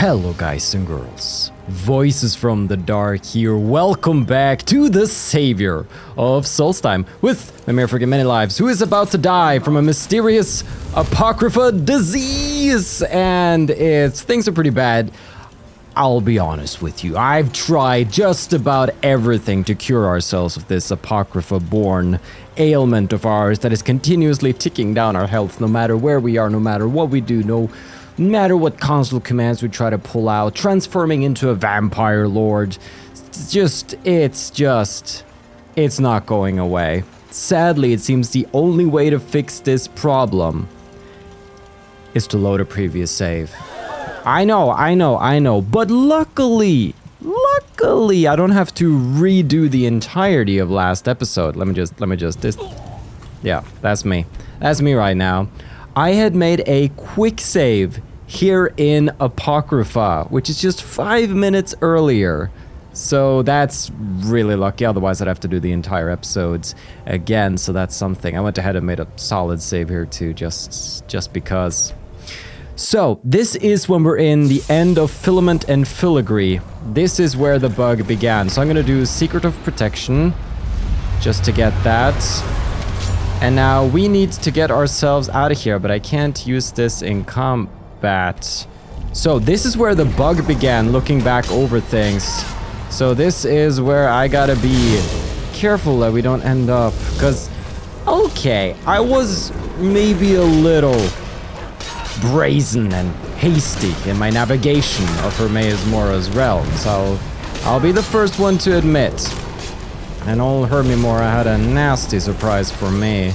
Hello guys and girls, Voices from the Dark here, welcome back to the Savior of Skyrim with Mimir Many-Lives, who is about to die from a mysterious Apocrypha Disease, and things are pretty bad. I'll be honest with you, I've tried just about everything to cure ourselves of this Apocrypha-born ailment of ours that is continuously ticking down our health no matter where we are, no matter what we do, no matter what console commands we try to pull out, transforming into a vampire lord. It's not going away. Sadly, it seems the only way to fix this problem is to load a previous save. I know, but luckily, I don't have to redo the entirety of last episode. Let me just, yeah, that's me. That's me right now. I had made a quick save here in Apocrypha, which is just 5 minutes earlier. So that's really lucky, otherwise I'd have to do the entire episodes again, so that's something. I went ahead and made a solid save here too, just because. So, this is when we're in the end of Filament and Filigree. This is where the bug began. So I'm gonna do Secret of Protection, just to get that. And now we need to get ourselves out of here, but I can't use this in combat. So this is where the bug began, looking back over things. So this is where I gotta be careful that we don't end up, because, okay, I was maybe a little brazen and hasty in my navigation of Hermaeus Mora's realm, so I'll be the first one to admit. And old Hermaeus Mora had a nasty surprise for me.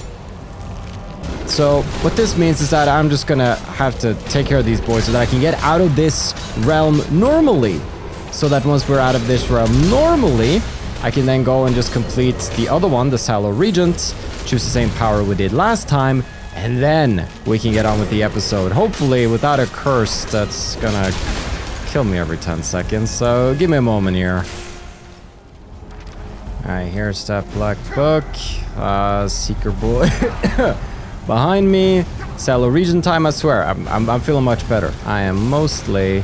So what this means is that I'm just gonna have to take care of these boys so that I can get out of this realm normally. So that once we're out of this realm normally, I can then go and just complete the other one, the Sallow Regent, choose the same power we did last time, and then we can get on with the episode. Hopefully without a curse that's gonna kill me every 10 seconds. So give me a moment here. Alright, here's that black book. Seeker boy. Behind me. Sallow Regent time, I swear. I'm feeling much better. I am mostly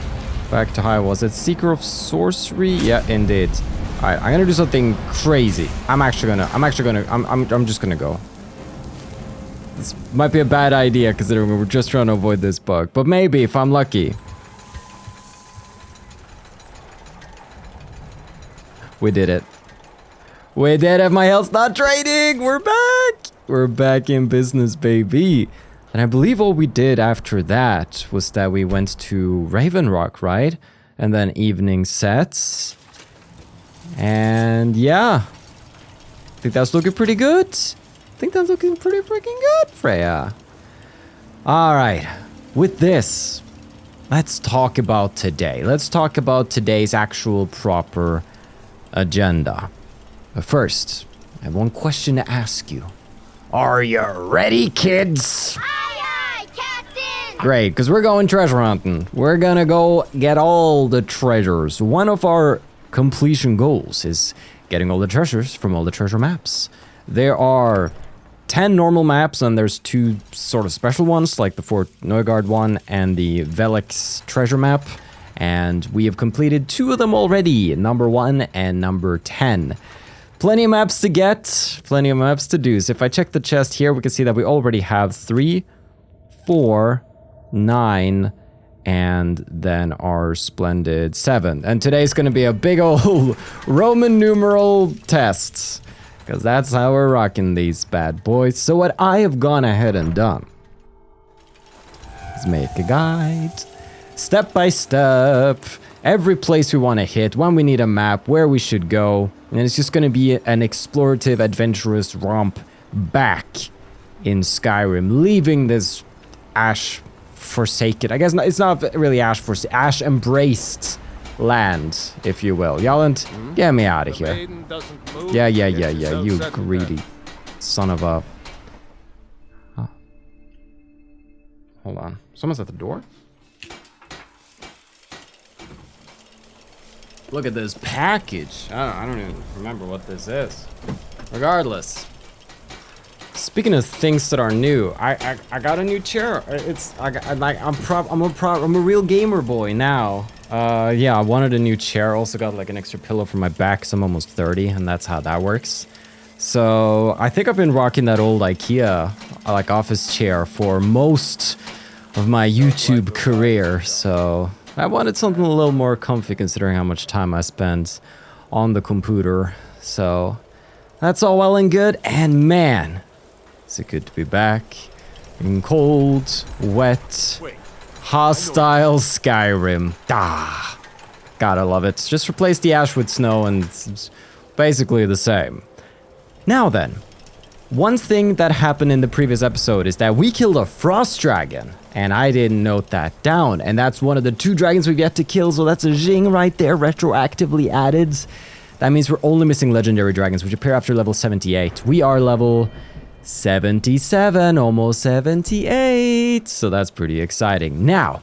back to how I was. It's Seeker of Sorcery? Yeah, indeed. Alright, I'm gonna do something crazy. I'm just gonna go. This might be a bad idea considering we're just trying to avoid this bug, but maybe if I'm lucky. We did it. We did it, my health's not draining! We're back! We're back in business, baby. And I believe all we did after that was that we went to Raven Rock, right? And then evening sets. And yeah. I think that's looking pretty good. I think that's looking pretty freaking good, Freya. Alright, with this, let's talk about today. Let's talk about today's actual proper agenda. But first, I have one question to ask you. Are you ready, kids? Aye, aye, Captain! Great, because we're going treasure hunting. We're gonna go get all the treasures. One of our completion goals is getting all the treasures from all the treasure maps. There are 10 normal maps, and there's 2 sort of special ones, like the Fort Neugrad one and the Velehk's treasure map. And we have completed 2 of them already, number 1 and number 10. Plenty of maps to get, plenty of maps to do. So if I check the chest here, we can see that we already have 3, 4, 9, and then our splendid 7. And today's gonna be a big old Roman numeral test, because that's how we're rocking these bad boys. So what I have gone ahead and done is make a guide, step by step, every place we want to hit, when we need a map, where we should go. And it's just going to be an explorative, adventurous romp back in Skyrim, leaving this ash forsaken, I guess it's not really ash forsaken, ash embraced land, if you will. Yolland, get me out of here. Yeah, you greedy son of a... Huh. Hold on. Someone's at the door? Look at this package. I don't even remember what this is. Regardless. Speaking of things that are new, I got a new chair. I'm a real gamer boy now. Yeah, I wanted a new chair. Also got like an extra pillow for my back, so I'm almost 30, and that's how that works. So I think I've been rocking that old IKEA like office chair for most of my YouTube career. So I wanted something a little more comfy considering how much time I spend on the computer. So that's all well and good. And man, is it good to be back in cold, wet, hostile Skyrim. Ah, gotta love it. Just replace the ash with snow and it's basically the same. Now then, one thing that happened in the previous episode is that we killed a frost dragon, and I didn't note that down, and that's one of the 2 dragons we've yet to kill, so that's a zing right there, retroactively added. That means we're only missing legendary dragons, which appear after level 78. We are level 77, almost 78, so that's pretty exciting. Now,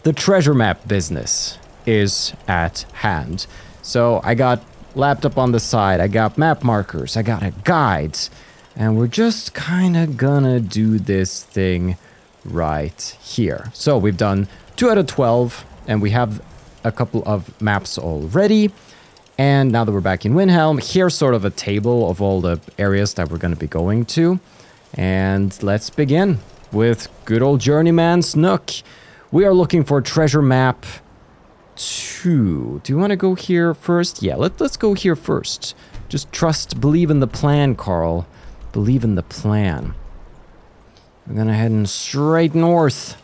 the treasure map business is at hand. So I got laptop on the side, I got map markers, I got a guide, and we're just kind of gonna do this thing right here. So we've done 2 out of 12, and we have a couple of maps already. And now that we're back in Windhelm, here's sort of a table of all the areas that we're going to be going to. And let's begin with good old Journeyman's Nook. We are looking for treasure map 2. Do you want to go here first? Yeah, let's go here first. Just believe in the plan, Carl. Believe in the plan. We're going to head straight north.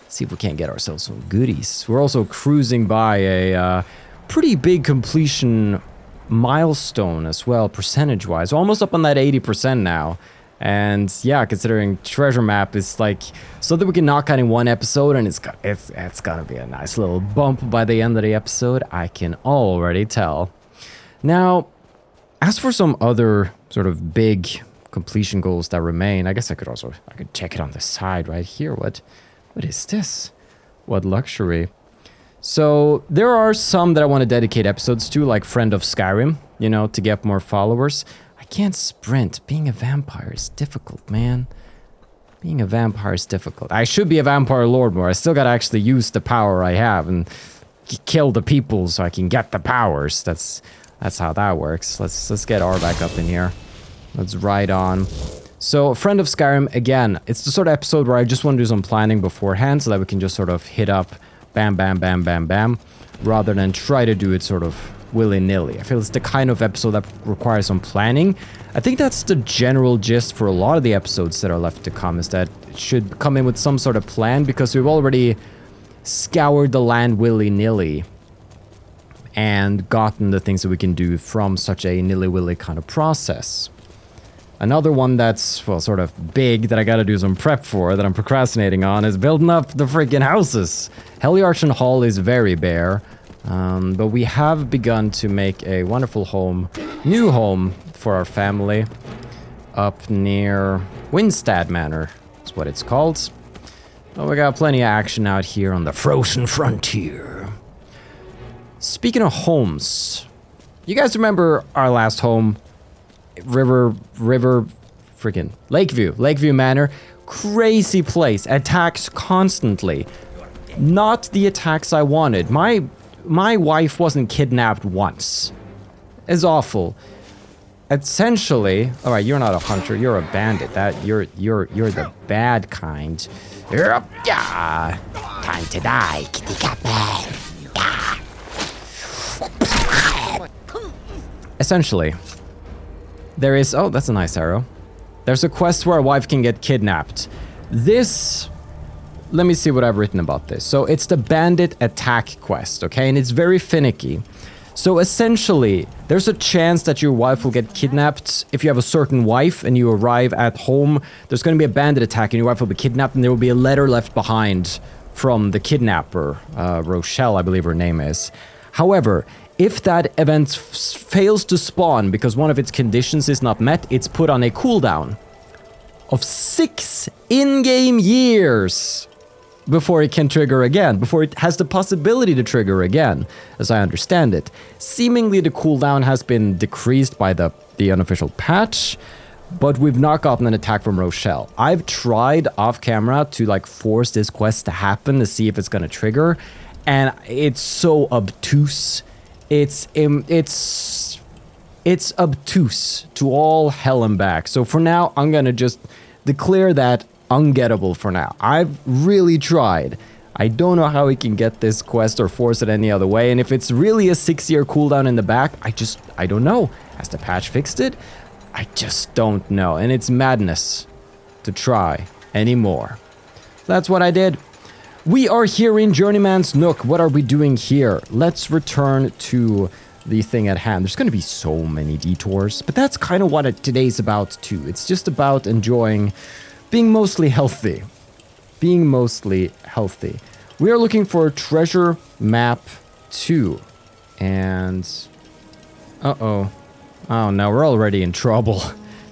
See if we can't get ourselves some goodies. We're also cruising by a pretty big completion milestone as well, percentage-wise. Almost up on that 80% now. And yeah, considering treasure map is like something we can knock out in one episode, and it's gonna be a nice little bump by the end of the episode, I can already tell. Now, as for some other sort of big completion goals that remain, I guess I could check it on the side right here. What is this? What luxury? So there are some that I want to dedicate episodes to, like Friend of Skyrim, you know, to get more followers. I can't sprint. Being a vampire is difficult, man. Being a vampire is difficult. I should be a vampire lord more. I still gotta actually use the power I have and kill the people so I can get the powers. That's how that works. Let's get R back up in here. Let's ride on. So, Friend of Skyrim, again, it's the sort of episode where I just want to do some planning beforehand so that we can just sort of hit up bam, bam, bam, bam, bam, rather than try to do it sort of willy-nilly. I feel it's the kind of episode that requires some planning. I think that's the general gist for a lot of the episodes that are left to come, is that it should come in with some sort of plan, because we've already scoured the land willy-nilly and gotten the things that we can do from such a nilly-willy kind of process. Another one that's, well, sort of big that I gotta do some prep for, that I'm procrastinating on, is building up the freaking houses. Heliarchen Hall is very bare, but we have begun to make a wonderful home, new home for our family, up near Windstad Manor, is what it's called. Well, we got plenty of action out here on the frozen frontier. Speaking of homes, you guys remember our last home? Freaking Lakeview Manor. Crazy place. Attacks constantly. Not the attacks I wanted. My wife wasn't kidnapped once. It's awful. Essentially, all right, you're not a hunter, you're a bandit. You're the bad kind. Yeah. Time to die, kitty cat man. Essentially, there is, oh, that's a nice arrow. There's a quest where a wife can get kidnapped. This, let me see what I've written about this. So it's the bandit attack quest, okay? And it's very finicky. So essentially, there's a chance that your wife will get kidnapped. If you have a certain wife and you arrive at home, there's going to be a bandit attack and your wife will be kidnapped, and there will be a letter left behind from the kidnapper, Rochelle, I believe her name is. However, if that event fails to spawn because one of its conditions is not met, it's put on a cooldown of 6 in-game years before it can trigger again, before it has the possibility to trigger again, as I understand it. Seemingly the cooldown has been decreased by the unofficial patch, but we've not gotten an attack from Rochelle. I've tried off camera to like force this quest to happen to see if it's gonna trigger, And it's so obtuse. It's obtuse to all hell and back. So for now, I'm gonna just declare that ungettable for now. I've really tried. I don't know how we can get this quest or force it any other way. And if it's really a 6-year cooldown in the back, I don't know. Has the patch fixed it? I just don't know. And it's madness to try anymore. That's what I did. We are here in Journeyman's Nook. What are we doing here? Let's return to the thing at hand. There's going to be so many detours, but that's kind of what today's about too. It's just about enjoying being mostly healthy. Being mostly healthy. We are looking for treasure map 2. And... uh-oh. Oh no, we're already in trouble.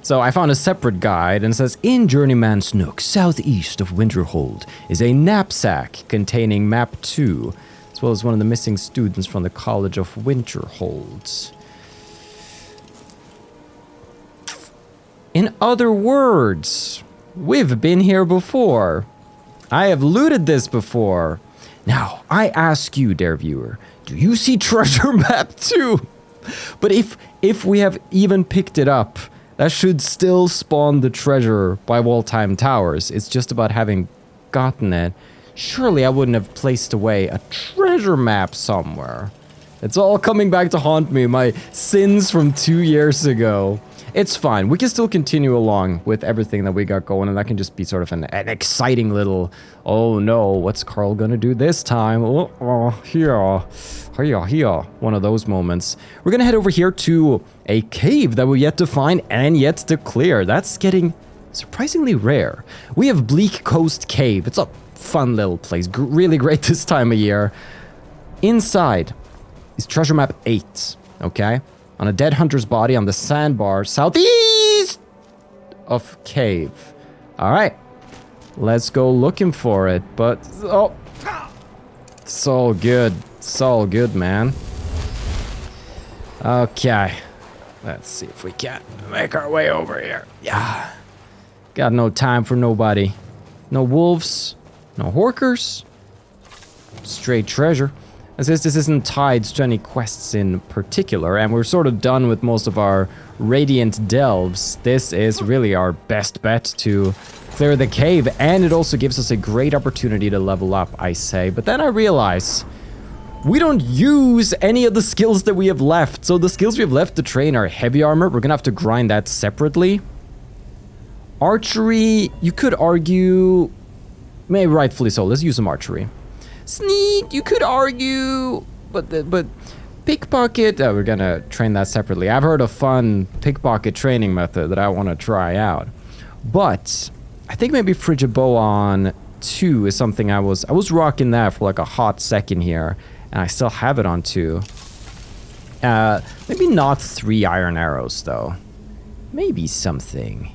So I found a separate guide and it says, in Journeyman's Nook, southeast of Winterhold, is a knapsack containing map 2, as well as one of the missing students from the College of Winterhold. In other words, we've been here before. I have looted this before. Now, I ask you, dear viewer, do you see treasure map 2? But if we have even picked it up, that should still spawn the treasure by Valtheim Towers. It's just about having gotten it. Surely I wouldn't have placed away a treasure map somewhere. It's all coming back to haunt me, my sins from 2 years ago. It's fine. We can still continue along with everything that we got going, and that can just be sort of an exciting little, oh no, what's Carl gonna do this time? Here. One of those moments. We're gonna head over here to a cave that we're yet to find and yet to clear. That's getting surprisingly rare. We have Bleakcoast Cave. It's a fun little place. Really great this time of year. Inside is treasure map 8, okay? On a dead hunter's body on the sandbar southeast of cave. All right, let's go looking for it. But oh, it's all good. It's all good, man. Okay, let's see if we can make our way over here. Yeah, got no time for nobody. No wolves, no horkers. Straight treasure. As this isn't tied to any quests in particular, and we're sort of done with most of our Radiant Delves, this is really our best bet to clear the cave, and it also gives us a great opportunity to level up, I say. But then I realize we don't use any of the skills that we have left. So the skills we have left to train are heavy armor. We're gonna have to grind that separately. Archery, you could argue, maybe rightfully so, let's use some archery. Sneak, you could argue, but pickpocket, we're gonna train that separately. I've heard a fun pickpocket training method that I want to try out. But I think maybe Frigid Bow on 2 is something I was rocking that for like a hot second here, and I still have it on 2. Maybe not 3 iron arrows though. Maybe something.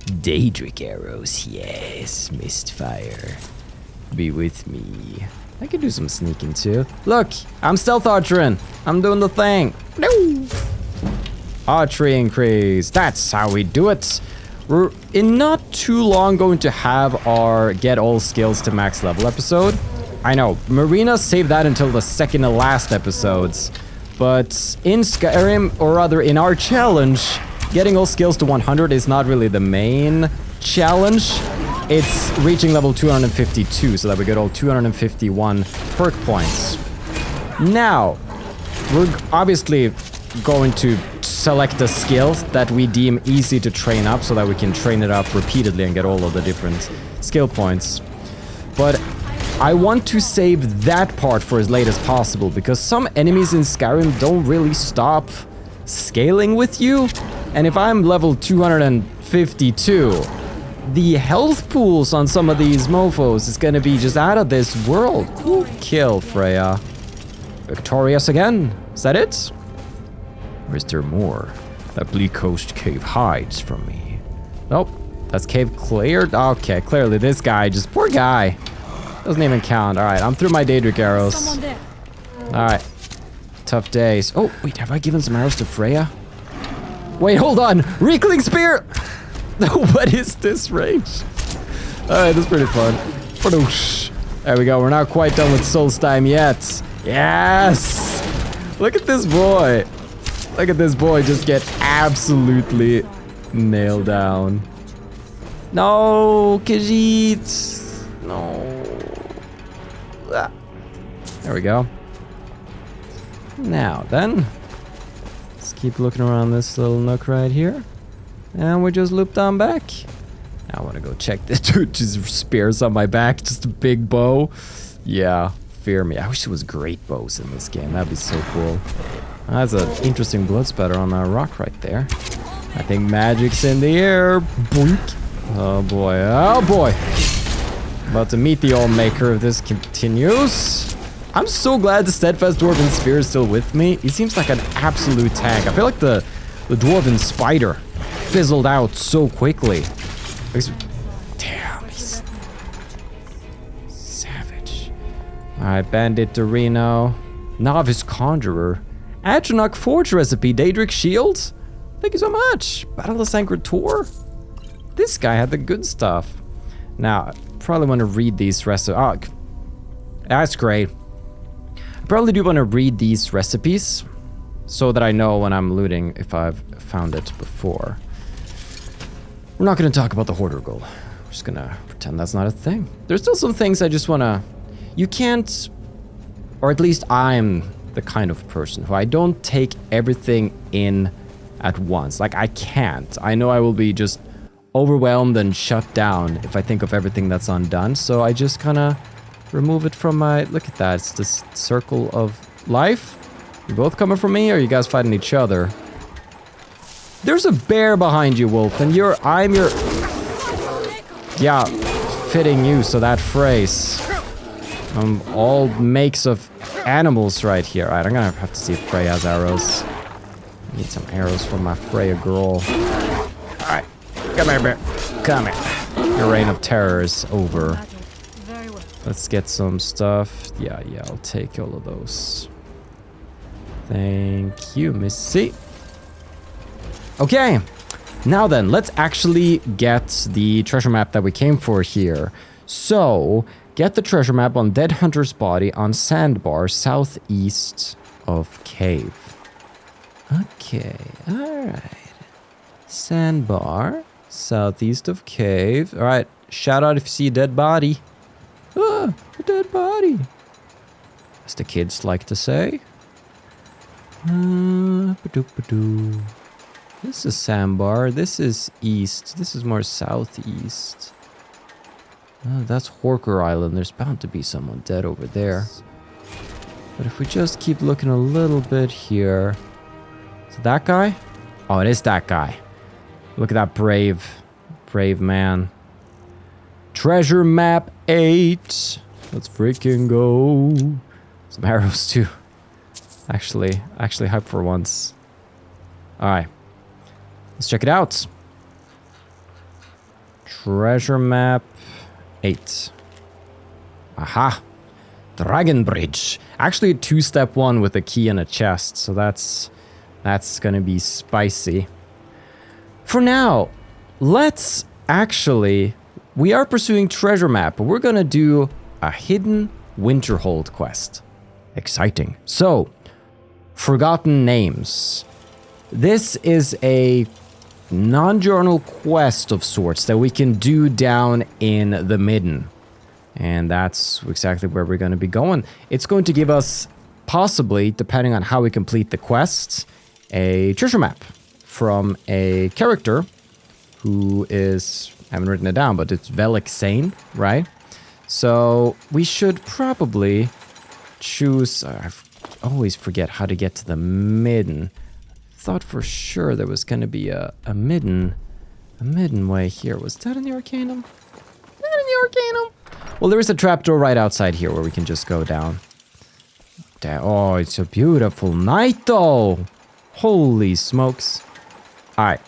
Daedric arrows, yes, Mistfire. Be with me. I could do some sneaking too. Look, I'm stealth archering. I'm doing the thing. No. Archery increase. That's how we do it. We're in not too long going to have our get all skills to max level episode. I know, Marina saved that until the second to last episodes. But in Skyrim, or rather in our challenge, getting all skills to 100 is not really the main challenge. It's reaching level 252 so that we get all 251 perk points. Now, we're obviously going to select a skill that we deem easy to train up so that we can train it up repeatedly and get all of the different skill points. But I want to save that part for as late as possible because some enemies in Skyrim don't really stop scaling with you. And if I'm level 252, the health pools on some of these mofos is gonna be just out of this world. Ooh, kill, Freya. Victorious again. Is that it? Or is there more? That Bleakcoast Cave hides from me. Nope. That's cave cleared? Okay, clearly this guy, just poor guy. Doesn't even count. Alright, I'm through my Daedric arrows. Alright. Tough days. Oh, wait, have I given some arrows to Freya? Wait, hold on. Reekling Spear! What is this range? Alright, that's pretty fun. There we go. We're not quite done with Solstheim yet. Yes! Look at this boy. Look at this boy just get absolutely nailed down. No, Khajiit. No. Ah. There we go. Now then, let's keep looking around this little nook right here. And we just looped on back. Now I want to go check this dude. Just spears on my back. Just a big bow. Yeah, fear me. I wish there was great bows in this game. That'd be so cool. That's an interesting blood spatter on that rock right there. I think magic's in the air. Boink. Oh boy. Oh boy. About to meet the old maker if this continues. I'm so glad the Steadfast Dwarven Spear is still with me. He seems like an absolute tank. I feel like the Dwarven Spider fizzled out so quickly. Damn, he's savage. Alright, Bandit Dorino. Novice Conjurer. Atronach Forge Recipe. Daedric Shield. Thank you so much. Battle of Sacred Tour. This guy had the good stuff. Now, I probably want to read these recipes. Oh, that's great. I probably do want to read these recipes so that I know when I'm looting if I've found it before. We're not going to talk about the Hoarder Goal. We're just going to pretend that's not a thing. There's still some things I just want to... You can't... Or at least I'm the kind of person who I don't take everything in at once. Like, I can't. I know I will be just overwhelmed and shut down if I think of everything that's undone. So I just kind of remove it from my... Look at that. It's this circle of life. You both coming from me, or are you guys fighting each other? There's a bear behind you, Wolf, and I'm your... Yeah, fitting use of that phrase. All makes of animals right here. Alright, I'm gonna have to see if Frey has arrows. I need some arrows from my Freya girl. Alright, come here, bear. Come here. Your reign of terror is over. Let's get some stuff. Yeah, I'll take all of those. Thank you, Missy. Okay, now then, let's actually get the treasure map that we came for here. So, get the treasure map on Dead Hunter's body on Sandbar, southeast of Cave. Okay, alright. Sandbar, southeast of Cave. Alright, shout out if you see a dead body. Ah, a dead body. As the kids like to say. This is Sandbar. This is east. This is more southeast. Oh, that's Horker Island. There's bound to be someone dead over there. But if we just keep looking a little bit here. Is it that guy? Oh, it is that guy. Look at that brave man. Treasure map 8. Let's freaking go. Some arrows too. Actually hype for once. Alright. Let's check it out. Treasure map 8. Aha. Dragon Bridge. Actually a 2-step one with a key and a chest. So that's gonna be spicy. For now, let's actually... We are pursuing treasure map, but we're gonna do a hidden Winterhold quest. Exciting. So, Forgotten Names. This is a non-journal quest of sorts that we can do down in the Midden. And that's exactly where we're going to be going. It's going to give us, possibly, depending on how we complete the quest, a treasure map from a character who is... I haven't written it down, but it's Velehk Sain, right? So we should probably choose... I always forget how to get to the Midden. Thought for sure there was going to be a Midden way here. Was that in the Arcanum? Well, there is a trapdoor right outside here where we can just go down. Oh, it's a beautiful night, though. Holy smokes. All right.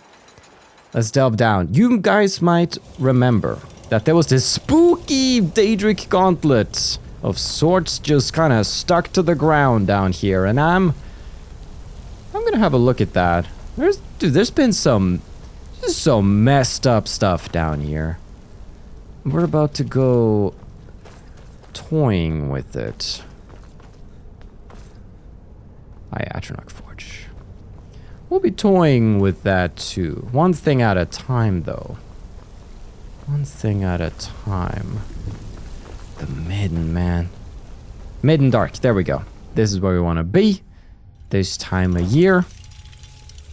Let's delve down. You guys might remember that there was this spooky Daedric gauntlet of sorts just kind of stuck to the ground down here. And I'm going to have a look at that. There's been some messed up stuff down here. We're about to go toying with it. Atronach Forge. We'll be toying with that too. One thing at a time, though. One thing at a time. The Midden, man. Midden Dark, there we go. This is where we want to be. This time of year.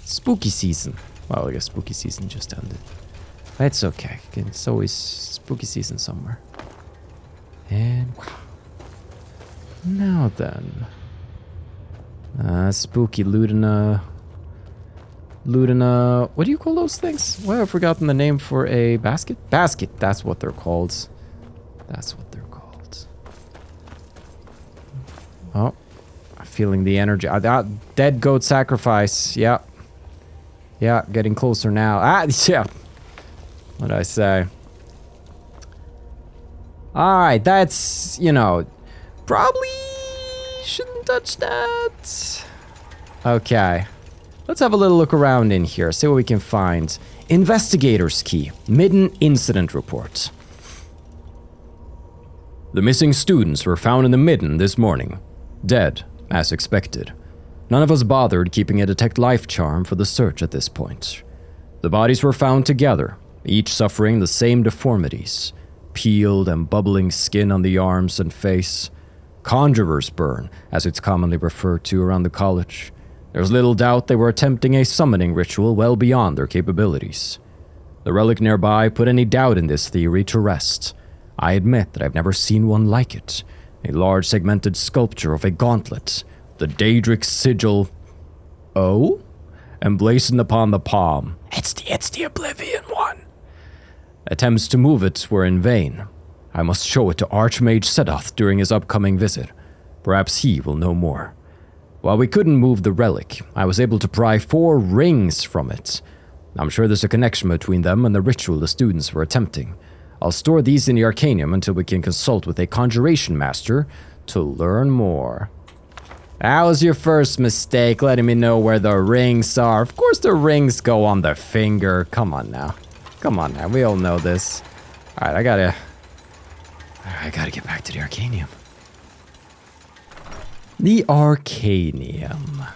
Spooky season. Well, I guess spooky season just ended. It's okay. It's always spooky season somewhere. And wow. Now then. Spooky Ludina. What do you call those things? Well, I've forgotten the name for a basket. Basket, that's what they're called. That's what they're called. Oh, I'm feeling the energy. Dead goat sacrifice. Yeah. Yeah, getting closer now. Yeah. What did I say? Alright, that's, probably shouldn't touch that. Okay. Let's have a little look around in here, see what we can find. Investigator's Key, Midden Incident Report. The missing students were found in the Midden this morning, dead, as expected. None of us bothered keeping a detect life charm for the search at this point. The bodies were found together, each suffering the same deformities. Peeled and bubbling skin on the arms and face. Conjurer's burn, as it's commonly referred to around the college. There's little doubt they were attempting a summoning ritual well beyond their capabilities. The relic nearby put any doubt in this theory to rest. I admit that I've never seen one like it. A large segmented sculpture of a gauntlet, the Daedric sigil, emblazoned upon the palm. It's the Oblivion one. Attempts to move it were in vain. I must show it to Archmage Sedoth during his upcoming visit. Perhaps he will know more. While we couldn't move the relic, I was able to pry 4 rings from it. I'm sure there's a connection between them and the ritual the students were attempting. I'll store these in the Arcanium until we can consult with a conjuration master to learn more. That was your first mistake, letting me know where the rings are. Of course the rings go on the finger. Come on now. Come on now, we all know this. Alright, I gotta get back to the Arcanium. The Arcanium.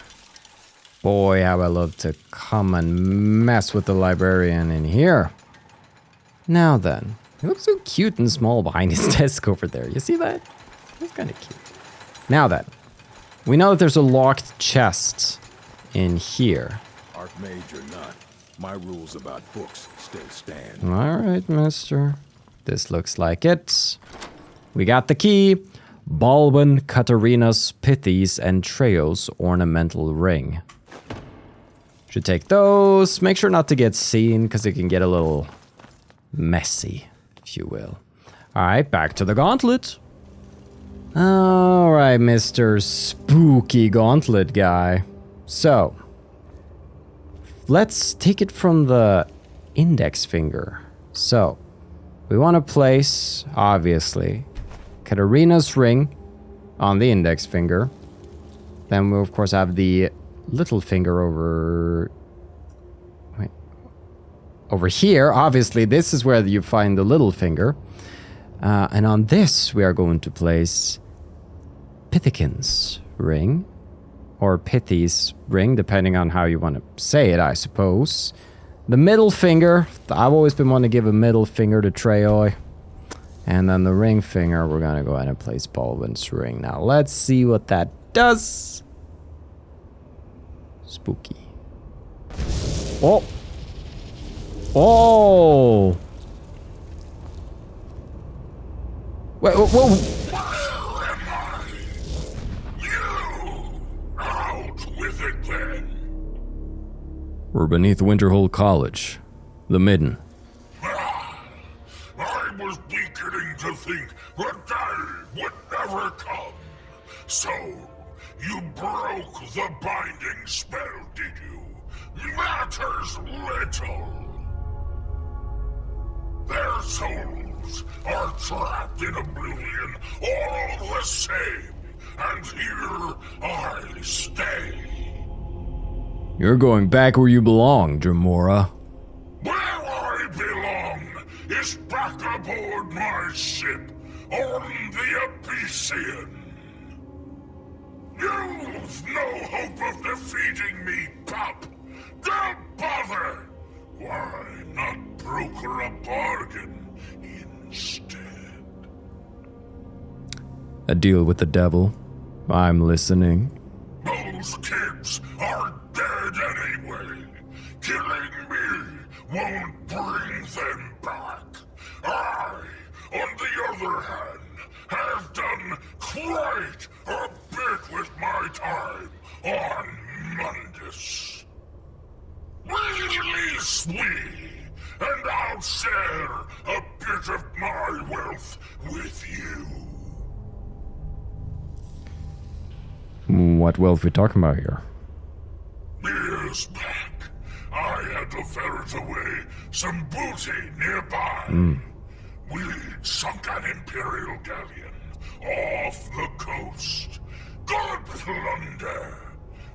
Boy, how I love to come and mess with the librarian in here. Now then, he looks so cute and small behind his desk over there. You see that? That's kind of cute. Now then, we know that there's a locked chest in here. Archmage or not, my rules about books still stand. Alright, mister. This looks like it. We got the key. Balwin, Katarina's, Pythes, and Treo's ornamental ring. Should take those. Make sure not to get seen, because it can get a little messy, if you will. Alright, back to the gauntlet. Alright, Mr. Spooky Gauntlet guy. So, let's take it from the index finger. So, we want to place, obviously, Katarina's ring on the index finger. Then we'll, of course, have the little finger over here. Obviously, this is where you find the little finger. And on this, we are going to place Pythikin's ring. Or Pythi's ring, depending on how you want to say it, I suppose. The middle finger, I've always been wanting to give a middle finger to Treoi. And then the ring finger, we're going to go ahead and place Baldwin's ring. Now, let's see what that does. Spooky. Oh! Oh! Wait, whoa! Where am I? You! Out with it then! We're beneath Winterhold College, the Midden. I was beginning to think the day would never come. So, you broke the binding spell, did you? Matters little. Their souls are trapped in oblivion all the same, and here I stay. You're going back where you belong, Dremora. Where I belong is back aboard my ship on the Sin. You've no hope of defeating me, pup. Don't bother. Why not broker a bargain instead? A deal with the devil. I'm listening. Those kids are dead anyway. Killing me won't bring them back. I, on the other hand, have done quite a bit with my time on Mundus. Release me, and I'll share a bit of my wealth with you. What wealth we talking about here? Years back, I had to ferret away some booty nearby. We'd sunk an Imperial galleon off the coast. Good plunder,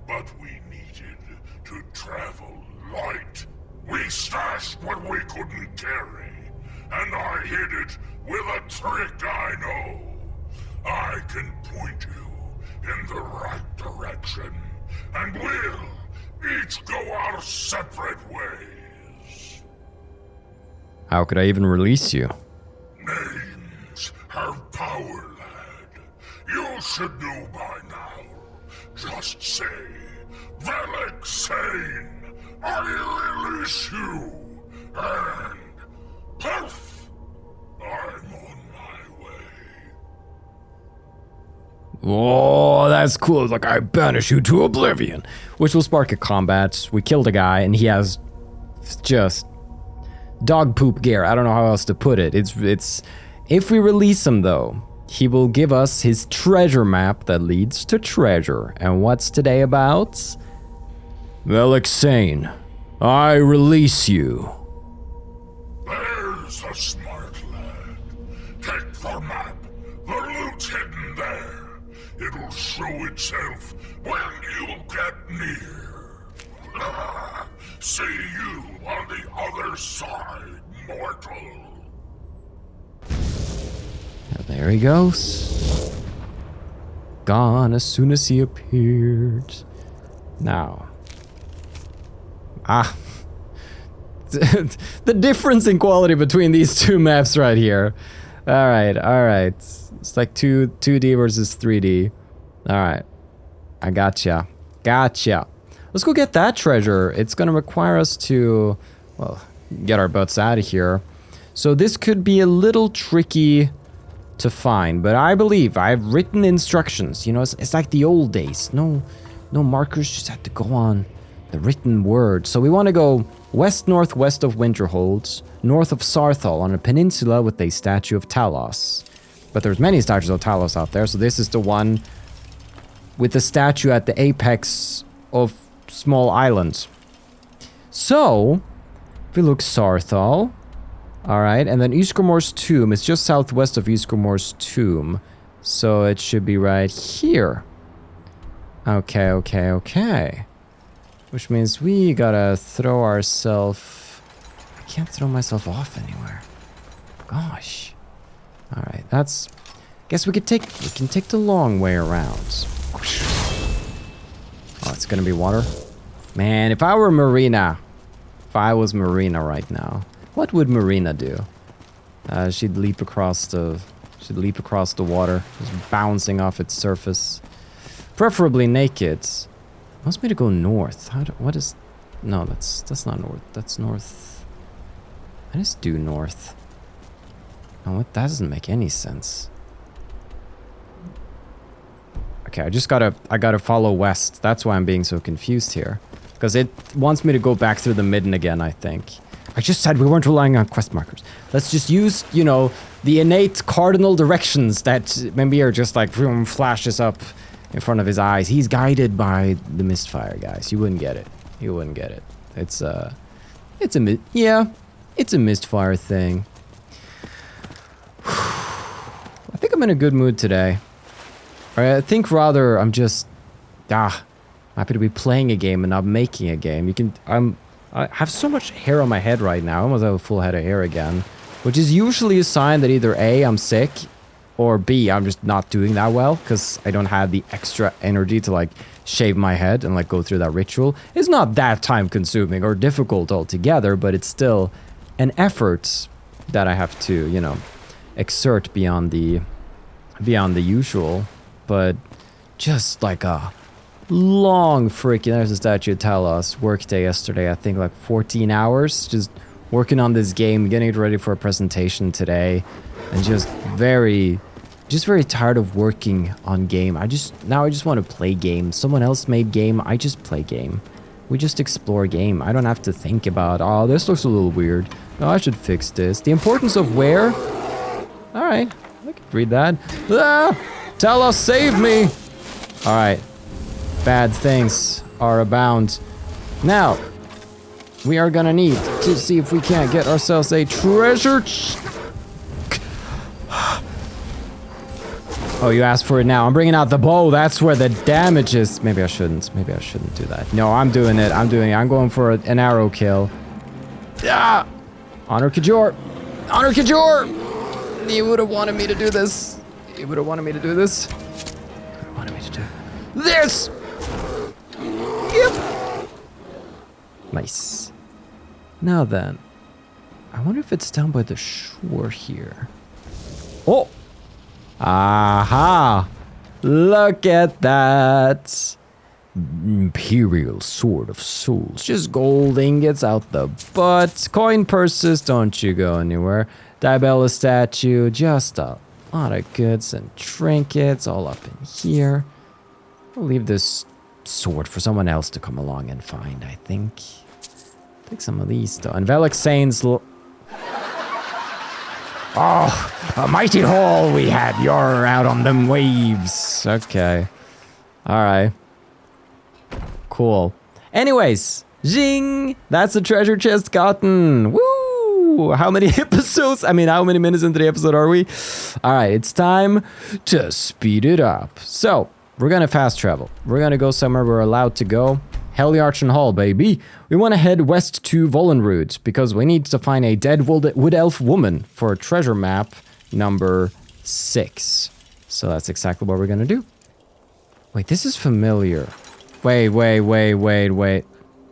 but we needed to travel light. We stashed what we couldn't carry, and I hid it with a trick I know. I can point you in the right direction, and we'll each go our separate ways. How could I even release you? Names have power, lad. You should know by now. Just say, Velehk Sain, I release you, and poof, I'm on my way. Oh, that's cool. It's like, I banish you to oblivion. Which will spark a combat. We killed a guy, and he has just dog poop gear. I don't know how else to put it. It's if we release him, though, he will give us his treasure map that leads to treasure. And what's today about? Velehk Sain, I release you. There's a smart lad. Take the map. The loot's hidden there. It'll show itself when you get near. See you on the other side, mortal. There he goes. Gone as soon as he appeared. Now. The difference in quality between these two maps right here. Alright. It's like 2D versus 3D. Alright. I gotcha. Let's go get that treasure. It's gonna require us to, well, get our butts out of here. So this could be a little tricky to find, but I believe I've written instructions. You know, it's like the old days. No markers, just have to go on the written word. So we want to go west-northwest of Winterhold, north of Sarthal, on a peninsula with a statue of Talos. But there's many statues of Talos out there, so this is the one with the statue at the apex of small islands. So, if we look Sarthal, alright, and then Ysgramor's tomb is just southwest of Ysgramor's tomb, so it should be right here. Okay. Which means we gotta throw ourselves... I can't throw myself off anywhere. Gosh. Alright, that's... Guess we can take the long way around. Oh, it's gonna be water? Man, if I were Marina... If I was Marina right now, what would Marina do? She'd leap across the water, just bouncing off its surface. Preferably naked. Wants me to go north. What is... No, that's not north. That's north. I just do north. Oh, what? That doesn't make any sense. Okay, I gotta follow west. That's why I'm being so confused here. Because it wants me to go back through the midden again, I think. I just said we weren't relying on quest markers. Let's just use, you know, the innate cardinal directions that Mimir just like flashes up in front of his eyes. He's guided by the Mistfire, guys. You wouldn't get it. It's a Mistfire thing. I think I'm in a good mood today. I think rather I'm just happy to be playing a game and not making a game. I have so much hair on my head right now. I almost have a full head of hair again, which is usually a sign that either A, I'm sick, or B, I'm just not doing that well because I don't have the extra energy to like shave my head and like go through that ritual. It's not that time consuming or difficult altogether, but it's still an effort that I have to, you know, exert beyond the usual. But just like a long freaking, there's a statue tell us, workday yesterday, I think like 14 hours, just working on this game, getting it ready for a presentation today, and just very tired of working on game. I just want to play game. Someone else made game, I just play game. We just explore game. I don't have to think about, oh, this looks a little weird. No, I should fix this. The importance of where? All right, I can read that. Ah, tell us, save me. All right, bad things are abound. Now, we are gonna need to see if we can't get ourselves a treasure. Oh, you asked for it now. I'm bringing out the bow. That's where the damage is. Maybe I shouldn't do that. No, I'm doing it. I'm going for an arrow kill. Ah! Honor Kajor. Honor Kajor! You would have wanted me to do this. You would have wanted me to do this. You would have wanted me to do this. Yep. Nice. Now then, I wonder if it's down by the shore here. Oh! Aha! Look at that! Imperial Sword of Souls. Just gold ingots out the butt. Coin purses, don't you go anywhere. Dibella statue, just a lot of goods and trinkets all up in here. I'll leave this sword for someone else to come along and find, I think. Take some of these though. And Velehk Sain's oh, a mighty haul we had. You're out on them waves. Okay. Alright. Cool. Anyways, zing! That's the treasure chest gotten. Woo! How many episodes? I mean, how many minutes into the episode are we? Alright, it's time to speed it up. So, we're gonna fast travel. We're gonna go somewhere we're allowed to go. Heliarchen Hall, baby. We want to head west to Vollenrud because we need to find a dead wood elf woman for treasure map number 6. So that's exactly what we're going to do. Wait, this is familiar. Wait.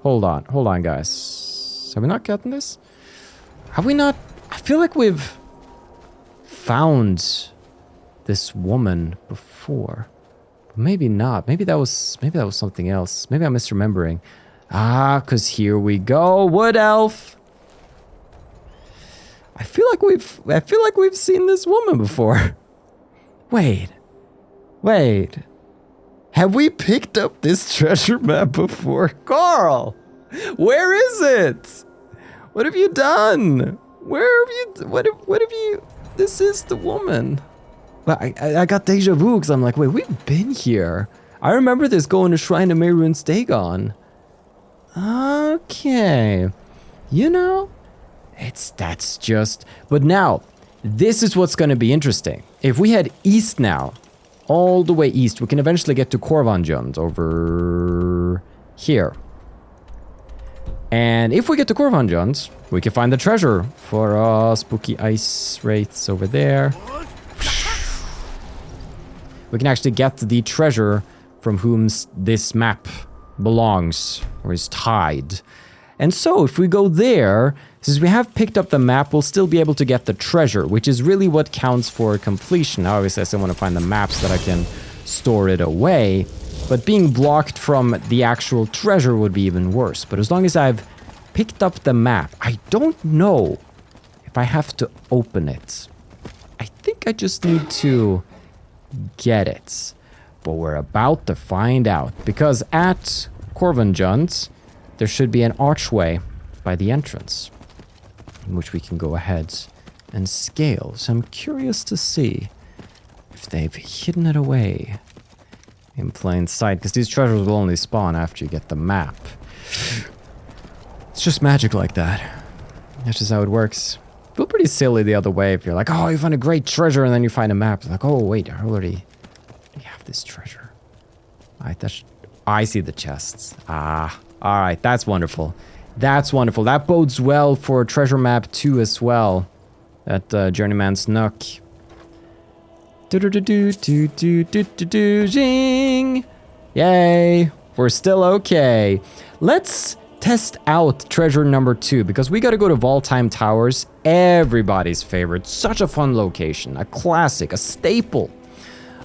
Hold on, guys. Have we not gotten this? Have we not? I feel like we've found this woman before. Maybe not. Maybe that was something else. Maybe I'm misremembering. Ah, cause here we go. Wood elf. I feel like we've seen this woman before. Wait. Have we picked up this treasure map before? Carl! Where is it? What have you done? Where have you what have you this is the woman. But I got deja vu because I'm like, wait, we've been here. I remember this going to Shrine to Mehrunes Dagon. Okay. You know, that's just... But now, this is what's going to be interesting. If we head east now, all the way east, we can eventually get to Korvanjund over here. And if we get to Korvanjund, we can find the treasure for spooky ice wraiths over there. We can actually get the treasure from whom this map belongs, or is tied. And so, if we go there, since we have picked up the map, we'll still be able to get the treasure, which is really what counts for completion. Now, obviously, I still want to find the maps that I can store it away, but being blocked from the actual treasure would be even worse. But as long as I've picked up the map, I don't know if I have to open it. I think I just need to get it. But we're about to find out, because at Korvanjund, there should be an archway by the entrance, in which we can go ahead and scale. So I'm curious to see if they've hidden it away in plain sight, because these treasures will only spawn after you get the map. It's just magic like that. That's just how it works. Feel pretty silly the other way if you're like, oh, you find a great treasure, and then you find a map. It's like, oh, wait, I already have this treasure. All right, I see the chests. Ah, all right, that's wonderful. That's wonderful. That bodes well for treasure map 2 as well. At Journeyman's Nook. Zing. Yay. We're still okay. Let's test out treasure number 2 because we gotta go to Valtheim Towers. Everybody's favorite. Such a fun location. A classic, a staple.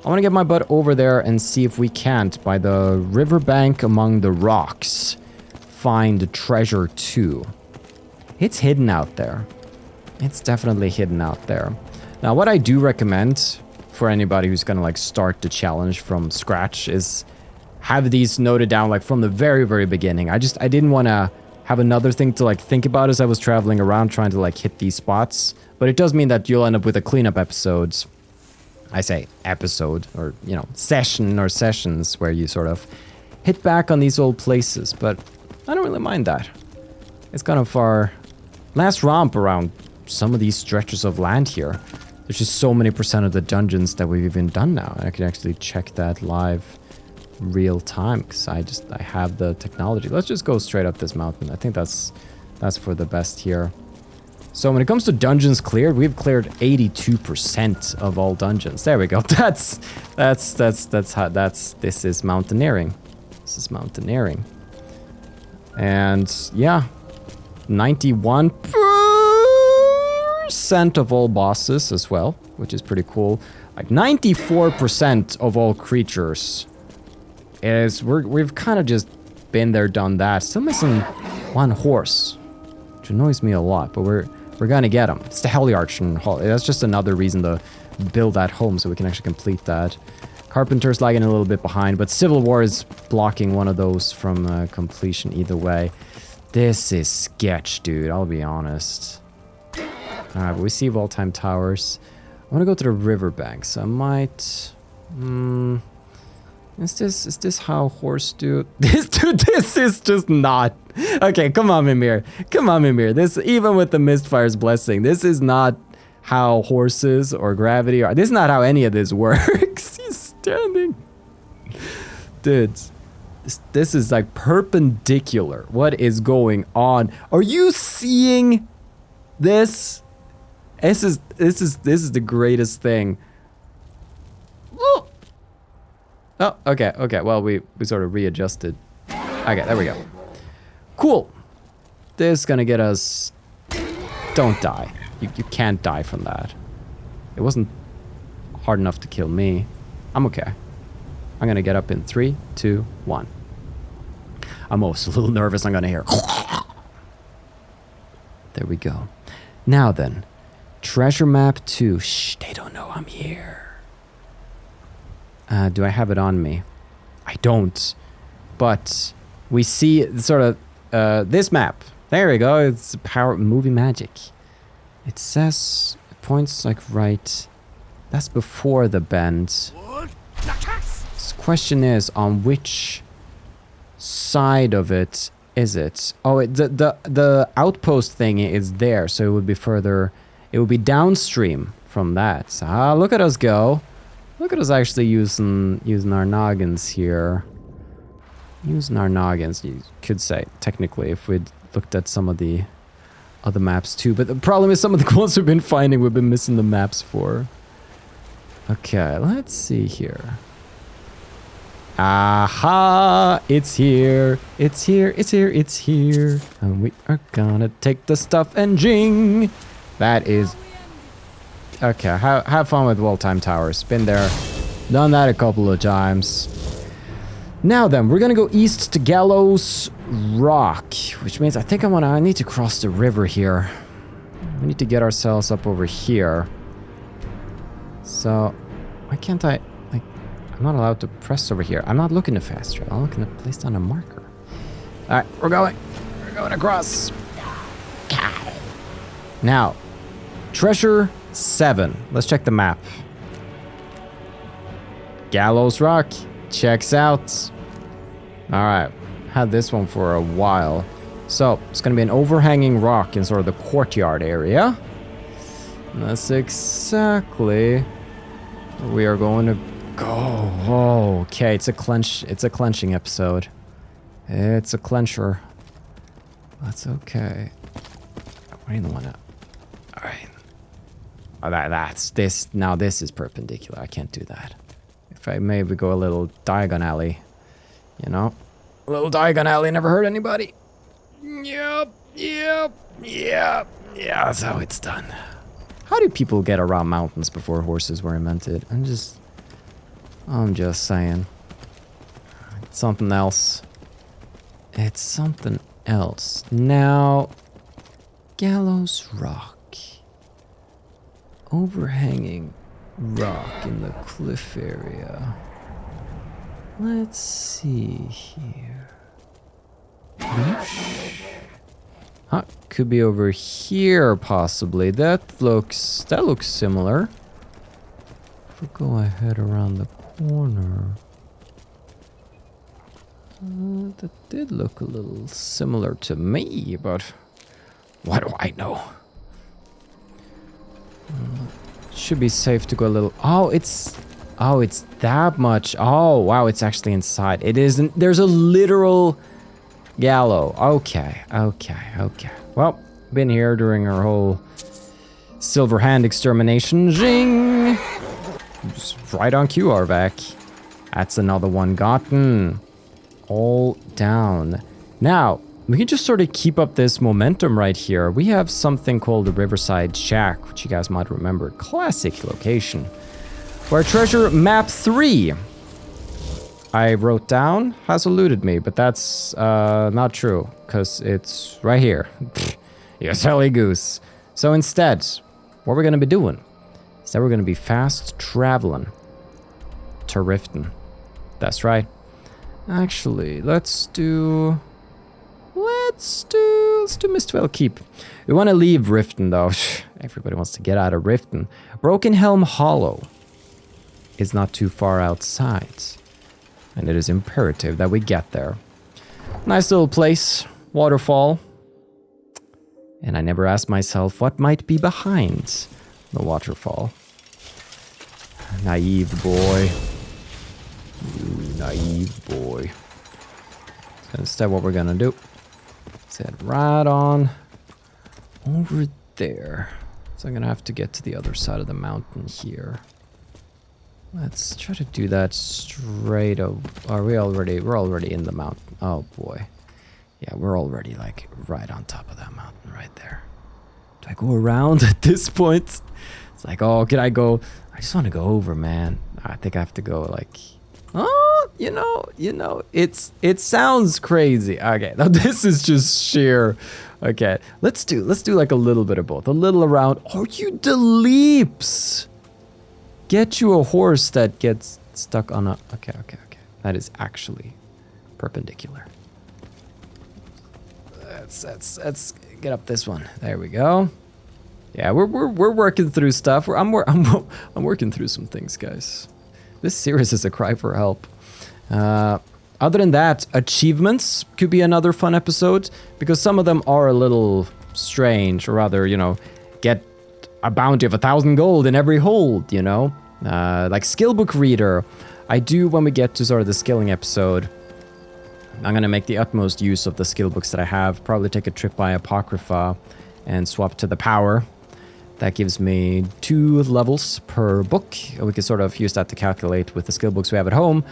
I want to get my butt over there and see if we can't, by the riverbank among the rocks, find treasure 2. It's hidden out there. It's definitely hidden out there. Now, what I do recommend for anybody who's gonna like start the challenge from scratch is have these noted down like from the very, very beginning. I didn't want to have another thing to like think about as I was traveling around trying to like hit these spots. But it does mean that you'll end up with a cleanup episodes. I say episode or, you know, session or sessions where you sort of hit back on these old places. But I don't really mind that. It's kind of our last romp around some of these stretches of land here. There's just so many % of the dungeons that we've even done now. I can actually check that live real time because I have the technology. Let's just go straight up this mountain. I think that's for the best here. So when it comes to dungeons cleared, we've cleared 82% of all dungeons. There we go. This is mountaineering. This is mountaineering. And yeah, 91% of all bosses as well, which is pretty cool. Like 94% of all creatures is we've kind of just been there, done that. Still missing one horse, which annoys me a lot, but we're gonna get him. It's the Heliarch, and that's just another reason to build that home so we can actually complete that. Carpenter's lagging a little bit behind, but Civil War is blocking one of those from completion either way. This is sketch, dude, I'll be honest. Alright, but we see Valtheim Towers. I want to go to the riverbank, so I might... Is this how horse do? This is just not. Okay, come on, Mimir. Come on, Mimir. This, even with the Mistfire's blessing, this is not how horses or gravity are. This is not how any of this works. He's standing. Dude, this is like perpendicular. What is going on? Are you seeing this? This is the greatest thing. Look. Oh, okay. Well, we sort of readjusted. Okay, there we go. Cool. This is gonna get us... Don't die. You can't die from that. It wasn't hard enough to kill me. I'm okay. I'm gonna get up in 3, 2, 1. I'm also a little nervous. I'm gonna hear... There we go. Now then. Treasure map 2. Shh, they don't know I'm here. Do I have it on me? I don't. But we see sort of this map. There we go. It's power movie magic. It says it points like right. That's before the bend. The question is on which side of it is it? Oh, the outpost thing is there, so it would be further. It would be downstream from that. So, look at us go. Look at us actually using our noggins here. Using our noggins, you could say, technically, if we'd looked at some of the other maps too. But the problem is some of the ones we've been finding, we've been missing the maps for. Okay, let's see here. Aha! It's here. It's here. It's here. It's here. And we are gonna take the stuff and jing. That is... Okay, have fun with Valtheim Towers. Been there, done that a couple of times. Now then, we're gonna go east to Gallow's Rock, which means I think I need to cross the river here. We need to get ourselves up over here. So, why can't I, like, I'm not allowed to press over here. I'm not looking to fast travel, I'm looking to place down a marker. Alright, we're going across. Now, treasure 7. Let's check the map. Gallow's Rock. Checks out. Alright. Had this one for a while. So, it's going to be an overhanging rock in sort of the courtyard area. And that's exactly where we are going to go. Oh, okay. It's a clenching episode. It's a clencher. That's okay. I don't want to... Alright. That's this. Now this is perpendicular. I can't do that. If I maybe go a little diagonally, you know? A little diagonally never hurt anybody. Yep. That's how it's done. How do people get around mountains before horses were invented? I'm just saying. It's something else. It's something else. Now, Gallows Rock. Overhanging rock in the cliff area. Let's see here. Huh, could be over here possibly. That looks similar. If we go ahead around the corner. That did look a little similar to me, but what do I know? Should be safe to go a little. Oh, it's that much. Oh, wow, it's actually inside. It isn't. There's a literal Gallow. Okay. Well, been here during our whole Silver Hand extermination. Zing! Just right on cue, Arvak. That's another one gotten. All down. Now, we can just sort of keep up this momentum right here. We have something called the Riverside Shack, which you guys might remember. Classic location. Where treasure map 3 I wrote down has eluded me, but that's not true, because it's right here. You silly goose. So instead, what we're going to be doing is that we're going to be fast traveling to Riften. That's right. Actually, let's do Mistfire Keep. We want to leave Riften, though. Everybody wants to get out of Riften. Broken Helm Hollow is not too far outside, and it is imperative that we get there. Nice little place, waterfall. And I never asked myself what might be behind the waterfall. Naive boy. You naive boy. So instead, what we're gonna do is head right on over there. So I'm gonna have to get to the other side of the mountain here. Let's try to do that straight over. We're already in the mountain. Oh boy. Yeah, we're already like right on top of that mountain right there. Do I go around at this point? It's like, oh, can I go? I just want to go over, man. I think I have to go like, oh, you know, it sounds crazy. Okay, now this is just sheer. Okay, let's do like a little bit of both. A little around. Oh, you deleeps. Get you a horse that gets stuck on a... Okay. That is actually perpendicular. Let's get up this one. There we go. Yeah, we're working through stuff. I'm working through some things, guys. This series is a cry for help. Other than that, achievements could be another fun episode, because some of them are a little strange, or rather, you know, get a bounty of 1,000 gold in every hold, you know? Like skill book reader. I do, when we get to sort of the skilling episode, I'm gonna make the utmost use of the skill books that I have. Probably take a trip by Apocrypha and swap to the power. That gives me 2 levels per book. We can sort of use that to calculate with the skill books we have at home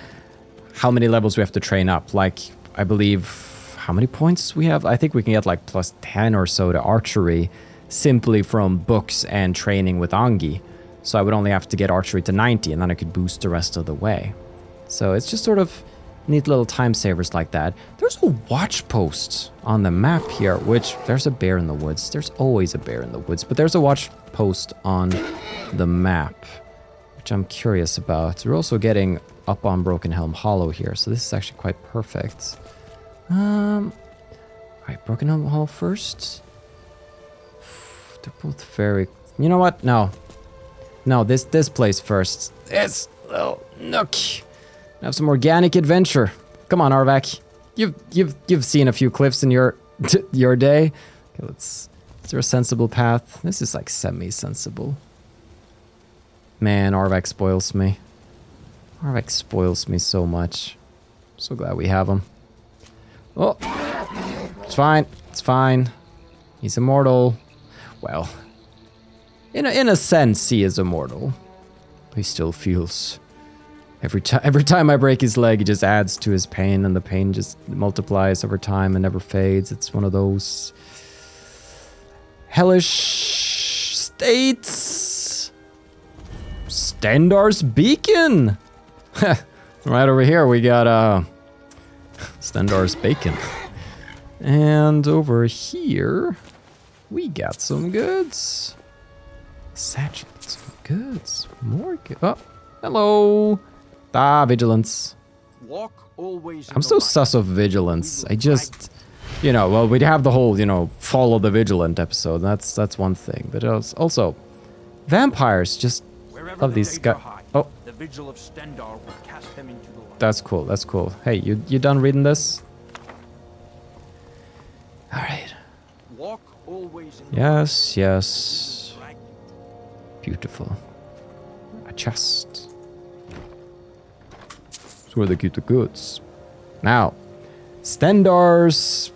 how many levels we have to train up. Like, I believe, how many points we have? I think we can get like plus 10 or so to archery simply from books and training with Angi. So I would only have to get archery to 90, and then I could boost the rest of the way. So it's just sort of neat little time savers like that. There's a watch post on the map here, which there's a bear in the woods. There's always a bear in the woods, but there's a watch post on the map, which I'm curious about. We're also getting up on Broken Helm Hollow here, so this is actually quite perfect. Alright, Broken Helm Hollow first. They're both very... You know what? No, this place first. This little nook. Have some organic adventure. Come on, Arvak. You've seen a few cliffs in your day. Okay, is there a sensible path? This is like semi-sensible. Man, Arvak spoils me. Arvak spoils me so much. I'm so glad we have him. Oh, it's fine. It's fine. He's immortal. Well, In a sense, he is immortal. He still feels... Every time I break his leg, it just adds to his pain, and the pain just multiplies over time and never fades. It's one of those hellish states. Stendarr's Beacon! Right over here, we got Stendarr's Bacon. And over here, we got some goods. Satchel, some goods. More goods. Oh, hello. Vigilance. Walk always I'm so sus of vigilance. I just, well, we'd have the whole, follow the vigilant episode. That's one thing. But also, vampires just love these guys. Oh, the vigil of Stendarr will cast them into the light. That's cool. That's cool. Hey, you done reading this? All right. Walk always in Yes, yes. Beautiful. A chest. It's where they keep the goods. Now, Stendarr's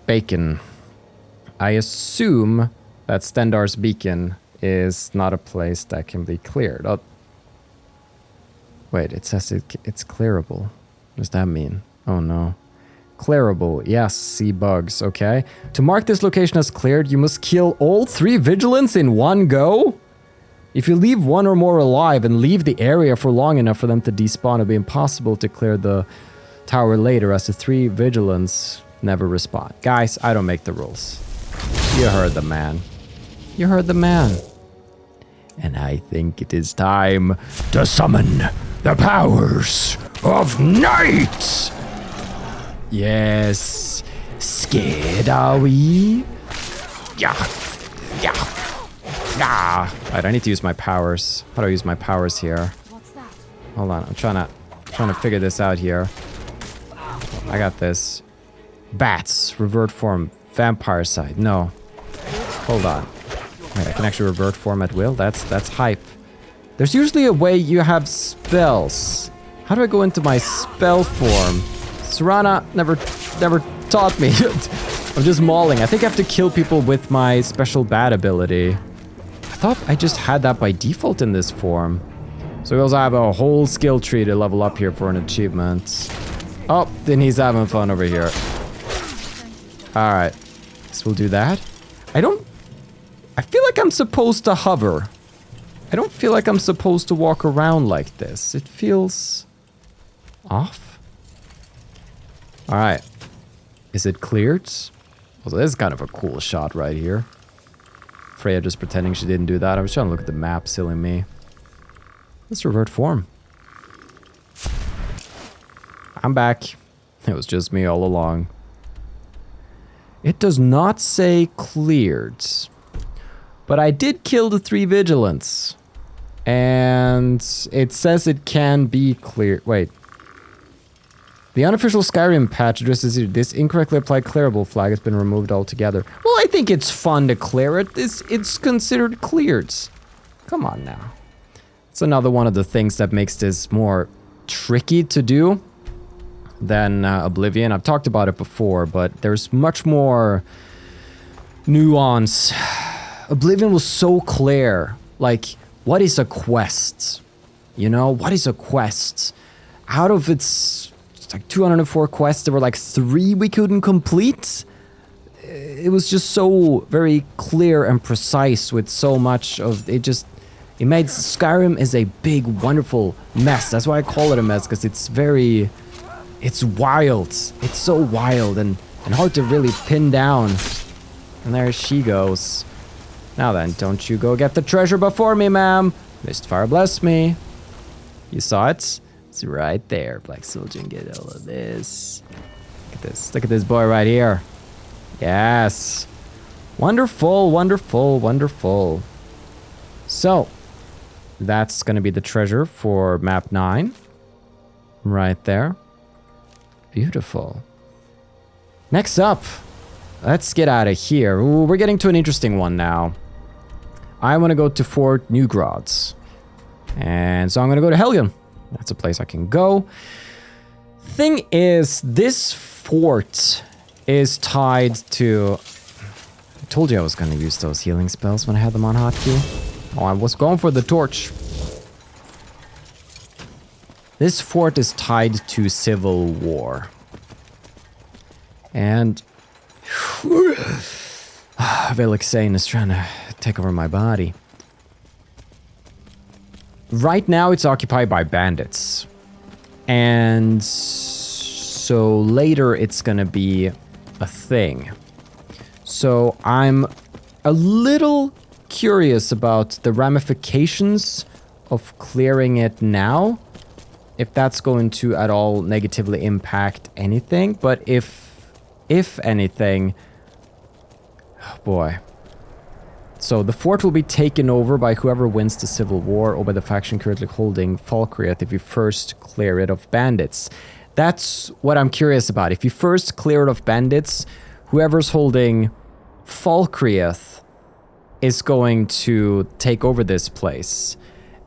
Bacon. I assume that Stendarr's Beacon is not a place that can be cleared. Oh. Wait, it says it's clearable. What does that mean? Oh no. Clearable, yes, see bugs, okay. To mark this location as cleared, you must kill all 3 vigilants in one go? If you leave one or more alive and leave the area for long enough for them to despawn, it'll be impossible to clear the tower later, as the 3 vigilants never respawn. Guys, I don't make the rules. You heard the man. You heard the man. And I think it is time to summon the powers of night! Yes. Scared, are we? Yeah. Alright, I need to use my powers. How do I use my powers here? What's that? Hold on, I'm trying to figure this out here. I got this. Bats, revert form, vampire side. No. Hold on. Wait, I can actually revert form at will? That's hype. There's usually a way you have spells. How do I go into my spell form? Serana never taught me. I'm just mauling. I think I have to kill people with my special bat ability. I thought I just had that by default in this form. So we also have a whole skill tree to level up here for an achievement. Oh, then he's having fun over here. Alright. So we'll do that. I feel like I'm supposed to hover. I don't feel like I'm supposed to walk around like this. It feels off. Alright. Is it cleared? Also, this is kind of a cool shot right here. Freya just pretending she didn't do that. I was trying to look at the map, silly me. Let's revert form. I'm back. It was just me all along. It does not say cleared. But I did kill the 3 vigilants. And it says it can be cleared. Wait. The unofficial Skyrim patch addresses this incorrectly applied clearable flag has been removed altogether. Well, I think it's fun to clear it. It's considered cleared. Come on now. It's another one of the things that makes this more tricky to do than Oblivion. I've talked about it before, but there's much more nuance. Oblivion was so clear. Like, what is a quest? What is a quest? Out of its like 204 quests, there were like 3 we couldn't complete. It was just so very clear and precise with so much of it. It made Skyrim is a big, wonderful mess. That's why I call it a mess, because it's wild. It's so wild and hard to really pin down. And there she goes. Now then, don't you go get the treasure before me, ma'am. Mistfire bless me. You saw it? It's right there. Black Soldier can get all of this. Look at this. Look at this boy right here. Yes. Wonderful, wonderful, wonderful. So, that's going to be the treasure for map 9. Right there. Beautiful. Next up, let's get out of here. Ooh, we're getting to an interesting one now. I want to go to Fort Neugrad. And so I'm going to go to Helgen. That's a place I can go. Thing is, this fort is tied to... I told you I was going to use those healing spells when I had them on hotkey. Oh, I was going for the torch. This fort is tied to civil war. And Velehk Sain is trying to take over my body. Right now it's occupied by bandits. And so later it's gonna be a thing. So I'm a little curious about the ramifications of clearing it now. If that's going to at all negatively impact anything. But if anything, oh boy. So the fort will be taken over by whoever wins the civil war or by the faction currently holding Falkreath if you first clear it of bandits. That's what I'm curious about. If you first clear it of bandits, whoever's holding Falkreath is going to take over this place.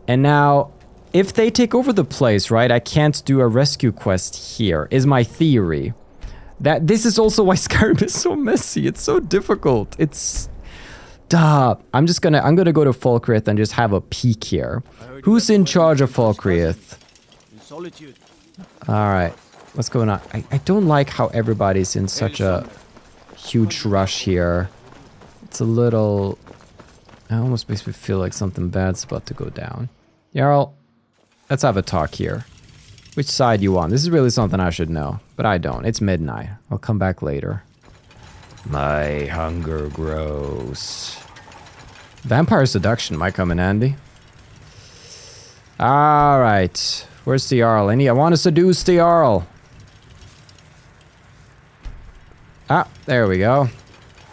And now, if they take over the place, right, I can't do a rescue quest here, is my theory. That this is also why Skyrim is so messy. It's so difficult. It's... Duh. I'm gonna go to Falkreath and just have a peek here. Who's in charge of Falkreath? Solitude. Alright. What's going on? I don't like how everybody's in such a huge rush here. It's a little... It almost makes me feel like something bad's about to go down. Jarl, let's have a talk here. Which side you want? This is really something I should know. But I don't. It's midnight. I'll come back later. My hunger grows. Vampire seduction might come in handy. Alright. Where's the Jarl? I want to seduce the Jarl. Ah, there we go.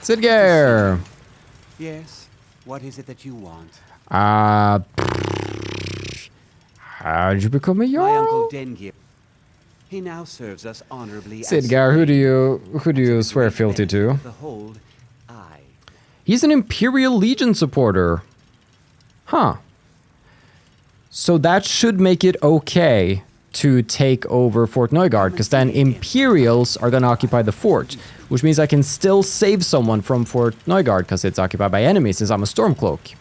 Sidgeir! Yes? What is it that you want? How'd you become a My Jarl? uncle Dengir. He now serves us honorably. Sidgeir, who do you swear fealty to? The hold, I. He's an Imperial Legion supporter. Huh. So that should make it okay to take over Fort Neugrad, because then Imperials are gonna occupy the fort, which means I can still save someone from Fort Neugrad because it's occupied by enemies since I'm a Stormcloak.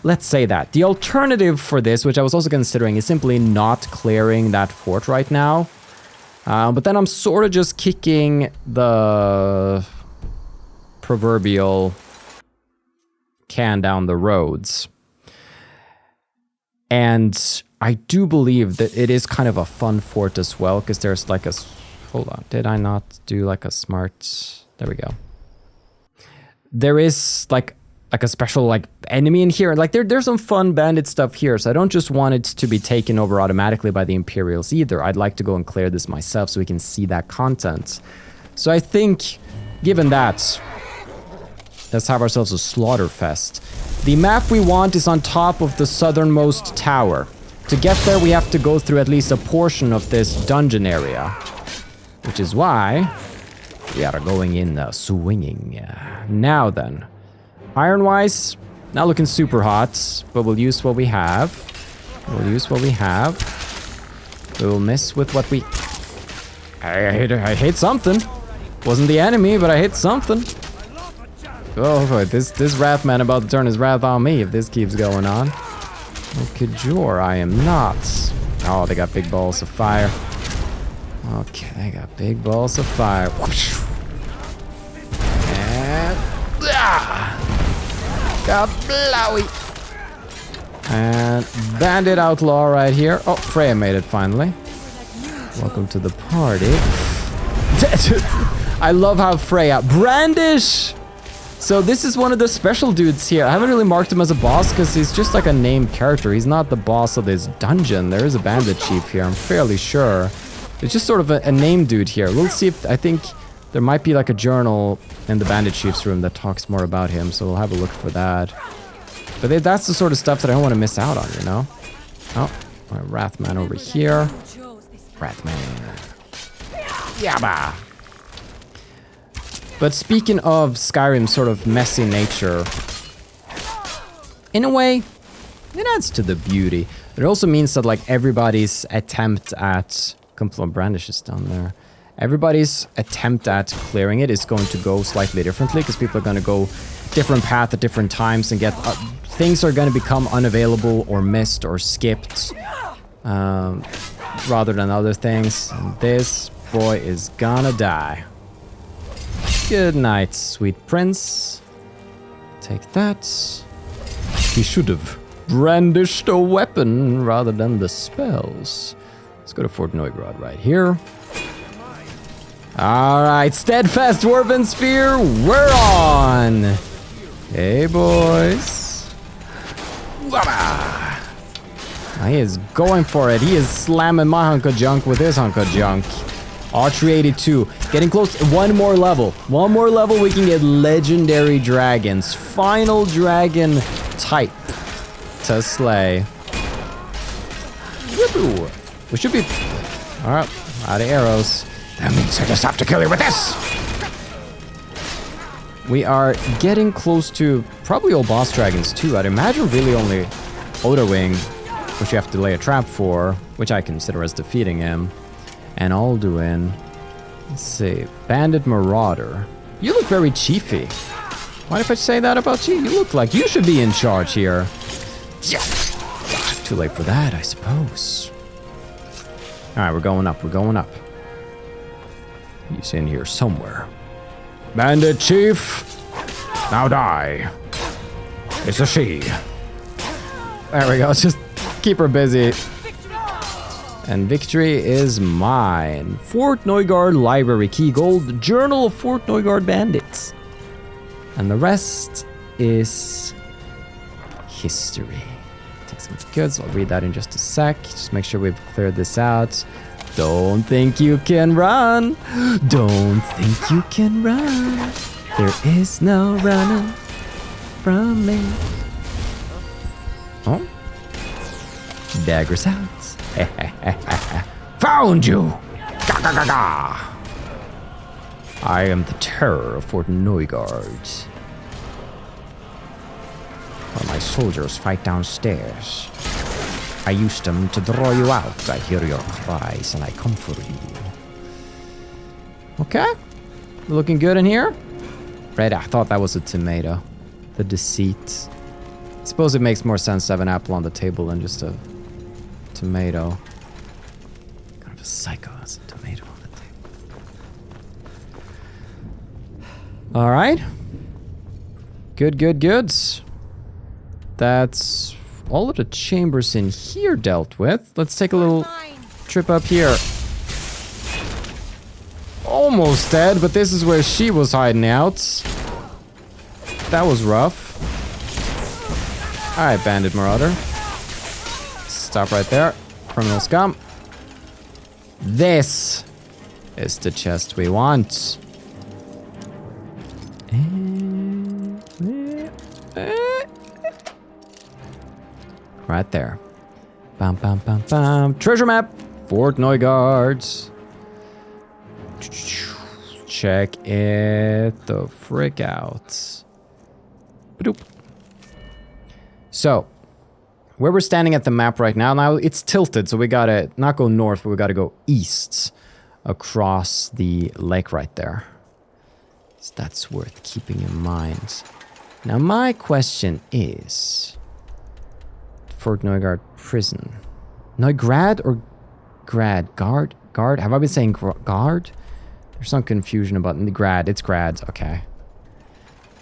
Let's say that. The alternative for this, which I was also considering, is simply not clearing that fort right now. But then I'm sort of just kicking the proverbial can down the roads. And I do believe that it is kind of a fun fort as well, because there's like a... Hold on, did I not do like a smart... There we go. There is like a special like enemy in here. Like there's some fun bandit stuff here, so I don't just want it to be taken over automatically by the Imperials either. I'd like to go and clear this myself so we can see that content. So I think, given that, let's have ourselves a slaughterfest. The map we want is on top of the southernmost tower. To get there, we have to go through at least a portion of this dungeon area, which is why we are going in the swinging. Now then. Iron-wise, not looking super hot, but we'll use what we have. We will miss with what we... I hit something. Wasn't the enemy, but I hit something. Oh boy, this Wrathman about to turn his wrath on me if this keeps going on. Oh, Kajor, I am not. Oh, they got big balls of fire. Okay, they got big balls of fire. And... Got blowy. And bandit outlaw right here. Oh, Freya made it finally. Welcome to the party. I love how Freya... Brandish! So this is one of the special dudes here. I haven't really marked him as a boss because he's just like a named character. He's not the boss of this dungeon. There is a bandit chief here, I'm fairly sure. It's just sort of a named dude here. We'll see if... I think there might be like a journal in the bandit chief's room that talks more about him, so we'll have a look for that. But that's the sort of stuff that I don't want to miss out on, you know? Oh, my Wrathman over here. Wrathman. Yabba! But speaking of Skyrim's sort of messy nature, in a way, it adds to the beauty. It also means that like everybody's attempt at... Brandish is down there. Everybody's attempt at clearing it is going to go slightly differently because people are going to go different path at different times and get things are going to become unavailable or missed or skipped rather than other things. And this boy is gonna die. Good night, sweet prince. Take that. He should have brandished a weapon rather than the spells. Let's go to Fort Neugrad right here. Alright, steadfast dwarven spear, we're on! Hey boys. He is going for it. He is slamming my hunk of junk with his hunk of junk. Archery 82. Getting close. One more level. One more level, we can get legendary dragons. Final dragon type to slay. Woo! We should be... Alright, out of arrows. That means I just have to kill you with this! We are getting close to probably all boss dragons too. I'd imagine really only Odawing, which you have to lay a trap for, which I consider as defeating him. And Alduin. Let's see. Bandit Marauder. You look very chiefy. Why if I say that about you? You look like you should be in charge here. Yeah. Too late for that, I suppose. Alright, we're going up. We're going up. He's in here somewhere. Bandit Chief! Now die. It's a she. There we go. Let's just keep her busy. And victory is mine. Fort Neugrad Library Key Gold, Journal of Fort Neugrad Bandits. And the rest is history. Take some goods. I'll read that in just a sec. Just make sure we've cleared this out. Don't think you can run. Don't think you can run. There is no running from me. Oh. Daggers out. Found you! Ga, ga, ga, ga. I am the terror of Fort Neugrad. While my soldiers fight downstairs, I used them to draw you out. I hear your cries and I come for you. Okay. Looking good in here? Right, I thought that was a tomato. The deceit. I suppose it makes more sense to have an apple on the table than just a tomato. Kind of a psycho has a tomato on the table. Alright. Good. That's all of the chambers in here dealt with. Let's take a little trip up here. Almost dead, but this is where she was hiding out. That was rough. Alright, Bandit Marauder. Stop right there. Criminal scum. This is the chest we want. Right there. Bam, bam, bam, bam. Treasure map. Fort Neugrad. Check it the frick out. Ba-doop. So, where we're standing at the map right now it's tilted, so we gotta not go north, but we gotta go east across the lake right there. So that's worth keeping in mind. Now my question is, Fort Neugrad prison. Neugrad or Grad? Guard? Have I been saying guard? There's some confusion about the grad. It's grad. Okay.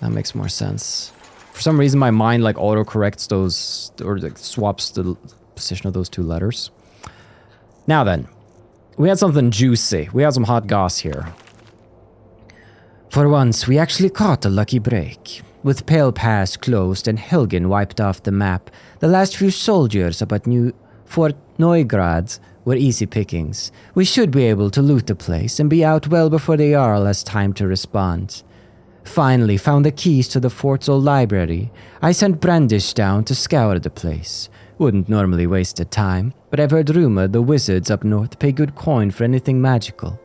That makes more sense. For some reason, my mind like auto-corrects those, or like swaps the position of those two letters. Now then, we had something juicy. We had some hot goss here. For once, we actually caught a lucky break. With Pale Pass closed and Helgen wiped off the map, the last few soldiers up at Fort Neugrad were easy pickings. We should be able to loot the place and be out well before the Jarl has time to respond. Finally found the keys to the fort's old library. I sent Brandish down to scour the place. Wouldn't normally waste the time, but I've heard rumor the wizards up north pay good coin for anything magical.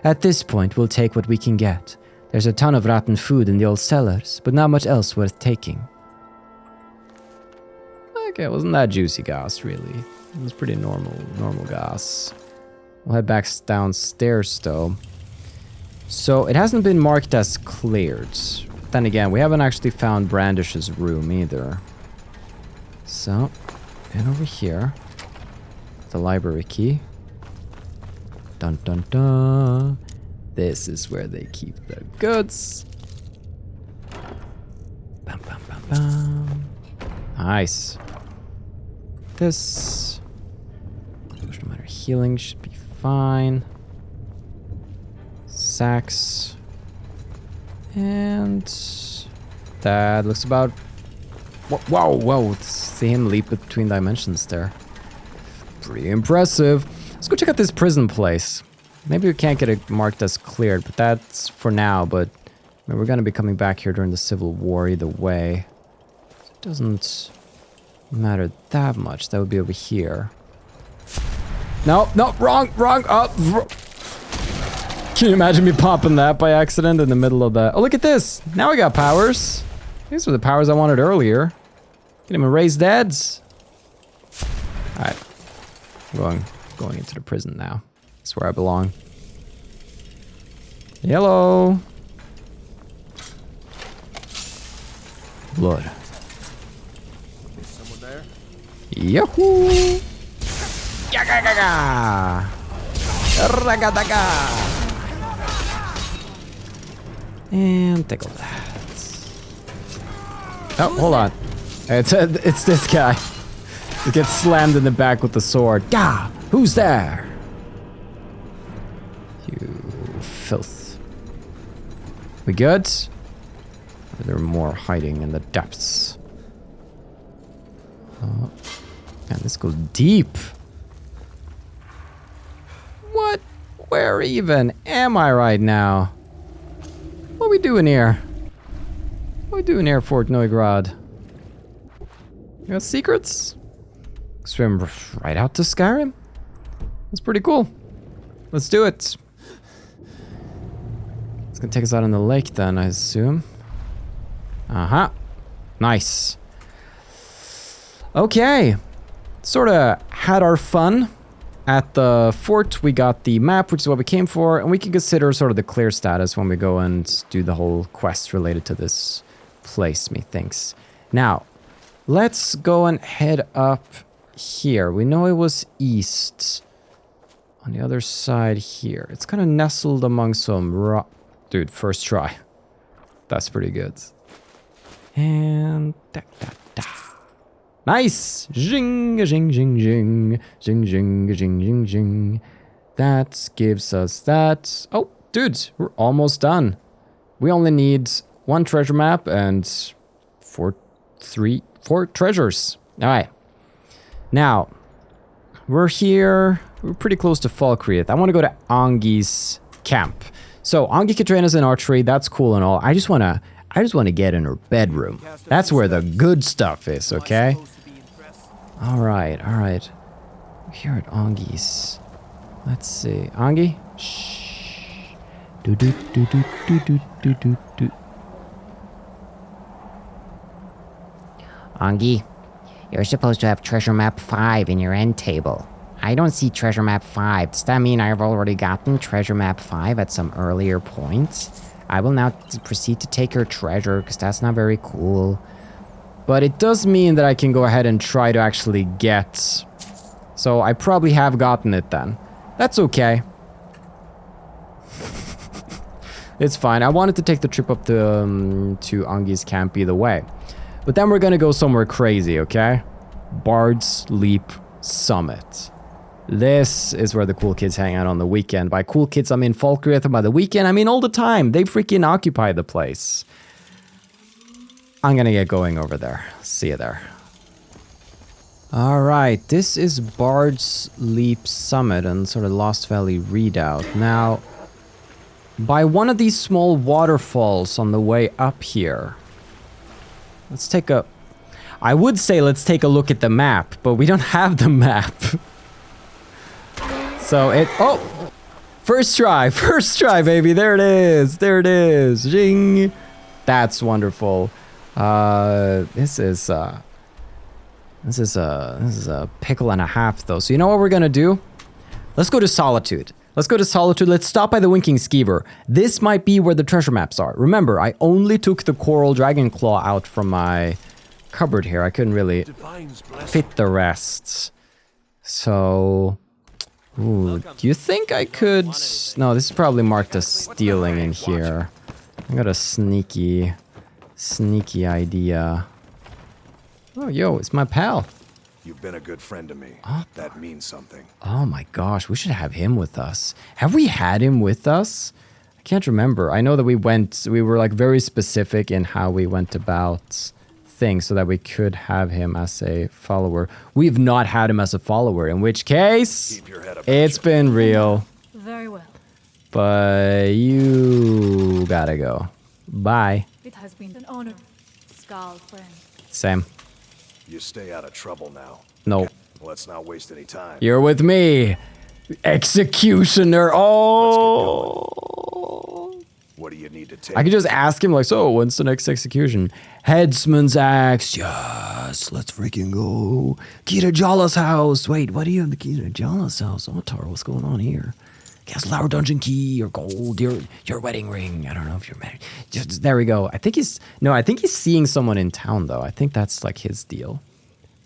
At this point, we'll take what we can get. There's a ton of rotten food in the old cellars, but not much else worth taking. Okay, it wasn't that juicy goss, really. It was pretty normal goss. We'll head back downstairs, though. So, it hasn't been marked as cleared. then again, we haven't actually found Brandish's room either. So, and over here, the library key. Dun dun dun. This is where they keep the goods. Bam, bam, bam, bam. Nice. This. Potion of minor healing should be fine. Sacks. And that looks about. Whoa, whoa! See him leap between dimensions there. Pretty impressive. Let's go check out this prison place. Maybe we can't get it marked as cleared, but that's for now. But I mean, we're gonna be coming back here during the Civil War either way. It doesn't matter that much. That would be over here. No, wrong. Can you imagine me popping that by accident in the middle of that? Oh, look at this. Now we got powers. These were the powers I wanted earlier. Can even raise deads. All right, going into the prison now. That's where I belong. Hello. Blood. Is someone there? Yahoo! Yaga-gaga! Raga-daga! And tickle that. Oh, hold on. It's this guy. He gets slammed in the back with the sword. Gah! Who's there? You filth. We good? Or there are more hiding in the depths? Oh. Man, this goes deep. What? Where even am I right now? What are we doing here? What are we doing here, Fort Neugrad? You got secrets? Swim right out to Skyrim? That's pretty cool. Let's do it. It's gonna take us out on the lake then, I assume. Uh-huh. Nice. Okay. Sorta had our fun. At the fort, we got the map, which is what we came for, and we can consider sort of the clear status when we go and do the whole quest related to this place, methinks. Now, let's go and head up here. We know it was east. On the other side here. It's kind of nestled among some Dude, first try. That's pretty good. And... Nice! Jing, jing, jing, jing. Jing, jing, jing, jing, jing. That gives us that. Oh, dude, we're almost done. We only need 1 treasure map and 4 treasures. All right. Now, we're here. We're pretty close to Falkreath. I want to go to Angi's camp. So Angi can train us in archery. That's cool and all. I just want to get in her bedroom. That's where the good stuff is, okay? All right. We're here at Angi's. Let's see. Angi? Shh. Do. Angi, you're supposed to have treasure map 5 in your end table. I don't see treasure map 5. Does that mean I've already gotten treasure map 5 at some earlier point? I will now proceed to take her treasure, because that's not very cool. But it does mean that I can go ahead and try to actually get... So I probably have gotten it then. That's okay. It's fine. I wanted to take the trip up to Angi's camp either way. But then we're gonna go somewhere crazy, okay? Bard's Leap Summit. This is where the cool kids hang out on the weekend. By cool kids, I mean Falkreath, and by the weekend, I mean all the time. They freaking occupy the place. I'm gonna get going over there. See you there. Alright, this is Bard's Leap Summit and sort of Lost Valley Redoubt. Now, by one of these small waterfalls on the way up here, let's take a... I would say let's take a look at the map, but we don't have the map. So it... Oh! First try, baby. There it is. Zing. That's wonderful. This is a pickle and a half, though. So you know what we're gonna do? Let's go to Solitude. Let's go to Solitude. Let's stop by the Winking Skeever. This might be where the treasure maps are. Remember, I only took the Coral Dragon Claw out from my cupboard here. I couldn't really fit the rest. So... Ooh, do you think I could... No, this is probably marked as stealing in here. I got a sneaky idea. Oh, yo, it's my pal. You've been a good friend to me. That means something. Oh my gosh, we should have him with us. Have we had him with us? I can't remember. I know that we were like very specific in how we went about things so that we could have him as a follower. We've not had him as a follower, in which case, Keep your head up. it's been real. Very well. But you gotta go. Bye. It has been an honor. Skull friend. Sam. You stay out of trouble now. No. Let's not waste any time. You're with me. Executioner. Oh. What do you need to take? I could just ask him like, so when's the next execution? Headsman's axe. Yes, let's freaking go. Key to Jala's house. Wait, what do you have the key to Jala's house? Oh, Taro, what's going on here? Castle Hour dungeon key, your gold, your wedding ring. I don't know if you're married. Just, there we go. I think he's seeing someone in town though. I think that's like his deal.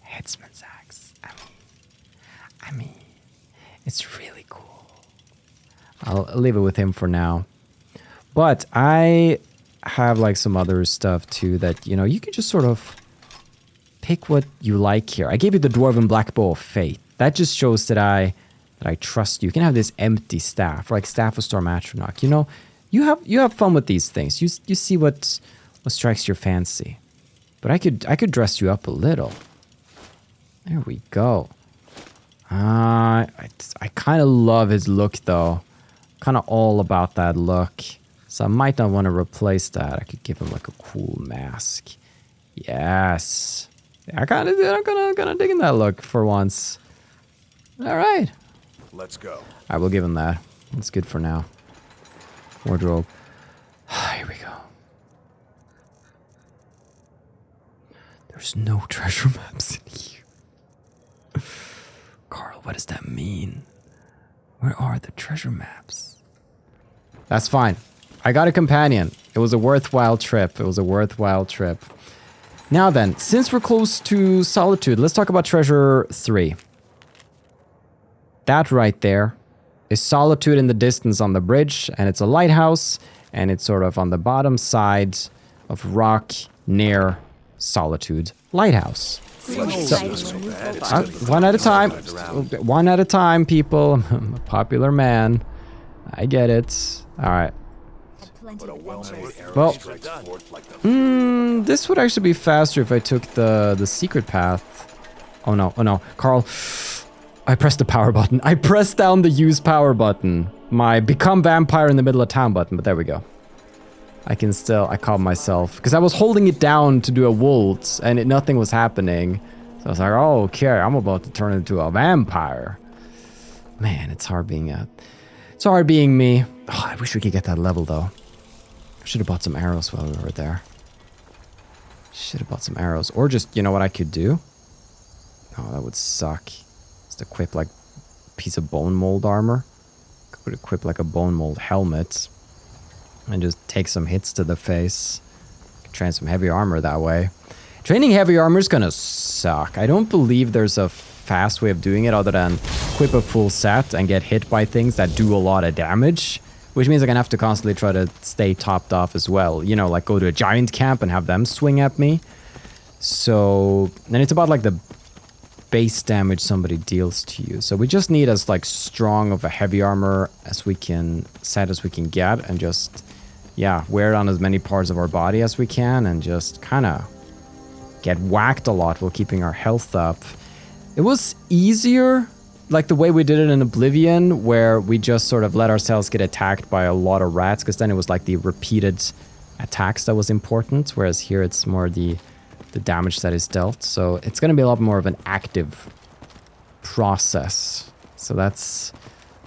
Headsman's axe. I mean, it's really cool. I'll leave it with him for now. But I have like some other stuff too that, you know, you can just sort of pick what you like here. I gave you the Dwarven Black Bow of Faith. That just shows that I trust you. You can have this empty staff, like Staff of Storm Atronach. You know, you have fun with these things. You see what strikes your fancy. But I could dress you up a little. There we go. I kind of love his look though. Kind of all about that look. So I might not want to replace that. I could give him like a cool mask. Yes. I'm gonna dig in that look for once. All right. Let's go. I will give him that. It's good for now. Wardrobe. Here we go. There's no treasure maps in here. Carl, what does that mean? Where are the treasure maps? That's fine. I got a companion. It was a worthwhile trip. Now then, since we're close to Solitude, let's talk about Treasure 3. That right there is Solitude in the distance on the bridge, and it's a lighthouse, and it's sort of on the bottom side of rock near Solitude Lighthouse. One at a time. One at a time, people. I'm a popular man. I get it. All right. Well, this would actually be faster if I took the secret path. Oh no, Carl. I pressed the power button. I pressed down the use power button. My become vampire in the middle of town button, but there we go. I caught myself. Because I was holding it down to do a waltz, and nothing was happening. So I was like, oh, okay, I'm about to turn into a vampire. Man, it's hard being me. Oh, I wish we could get that level, though. I should have bought some arrows while we were there. Or just, you know what I could do? Oh, that would suck. Just equip, like, a piece of bone mold armor. Could equip, like, a bone mold helmet. And just take some hits to the face. Train some heavy armor that way. Training heavy armor is gonna suck. I don't believe there's a fast way of doing it other than equip a full set and get hit by things that do a lot of damage. Which means I'm gonna have to constantly try to stay topped off as well. You know, like go to a giant camp and have them swing at me. So, then it's about like the base damage somebody deals to you. So we just need as like strong of a heavy armor as we can get and just, yeah, wear it on as many parts of our body as we can and just kind of get whacked a lot while keeping our health up. It was easier, like the way we did it in Oblivion, where we just sort of let ourselves get attacked by a lot of rats, because then it was like the repeated attacks that was important, whereas here it's more the damage that is dealt. So it's going to be a lot more of an active process. So that's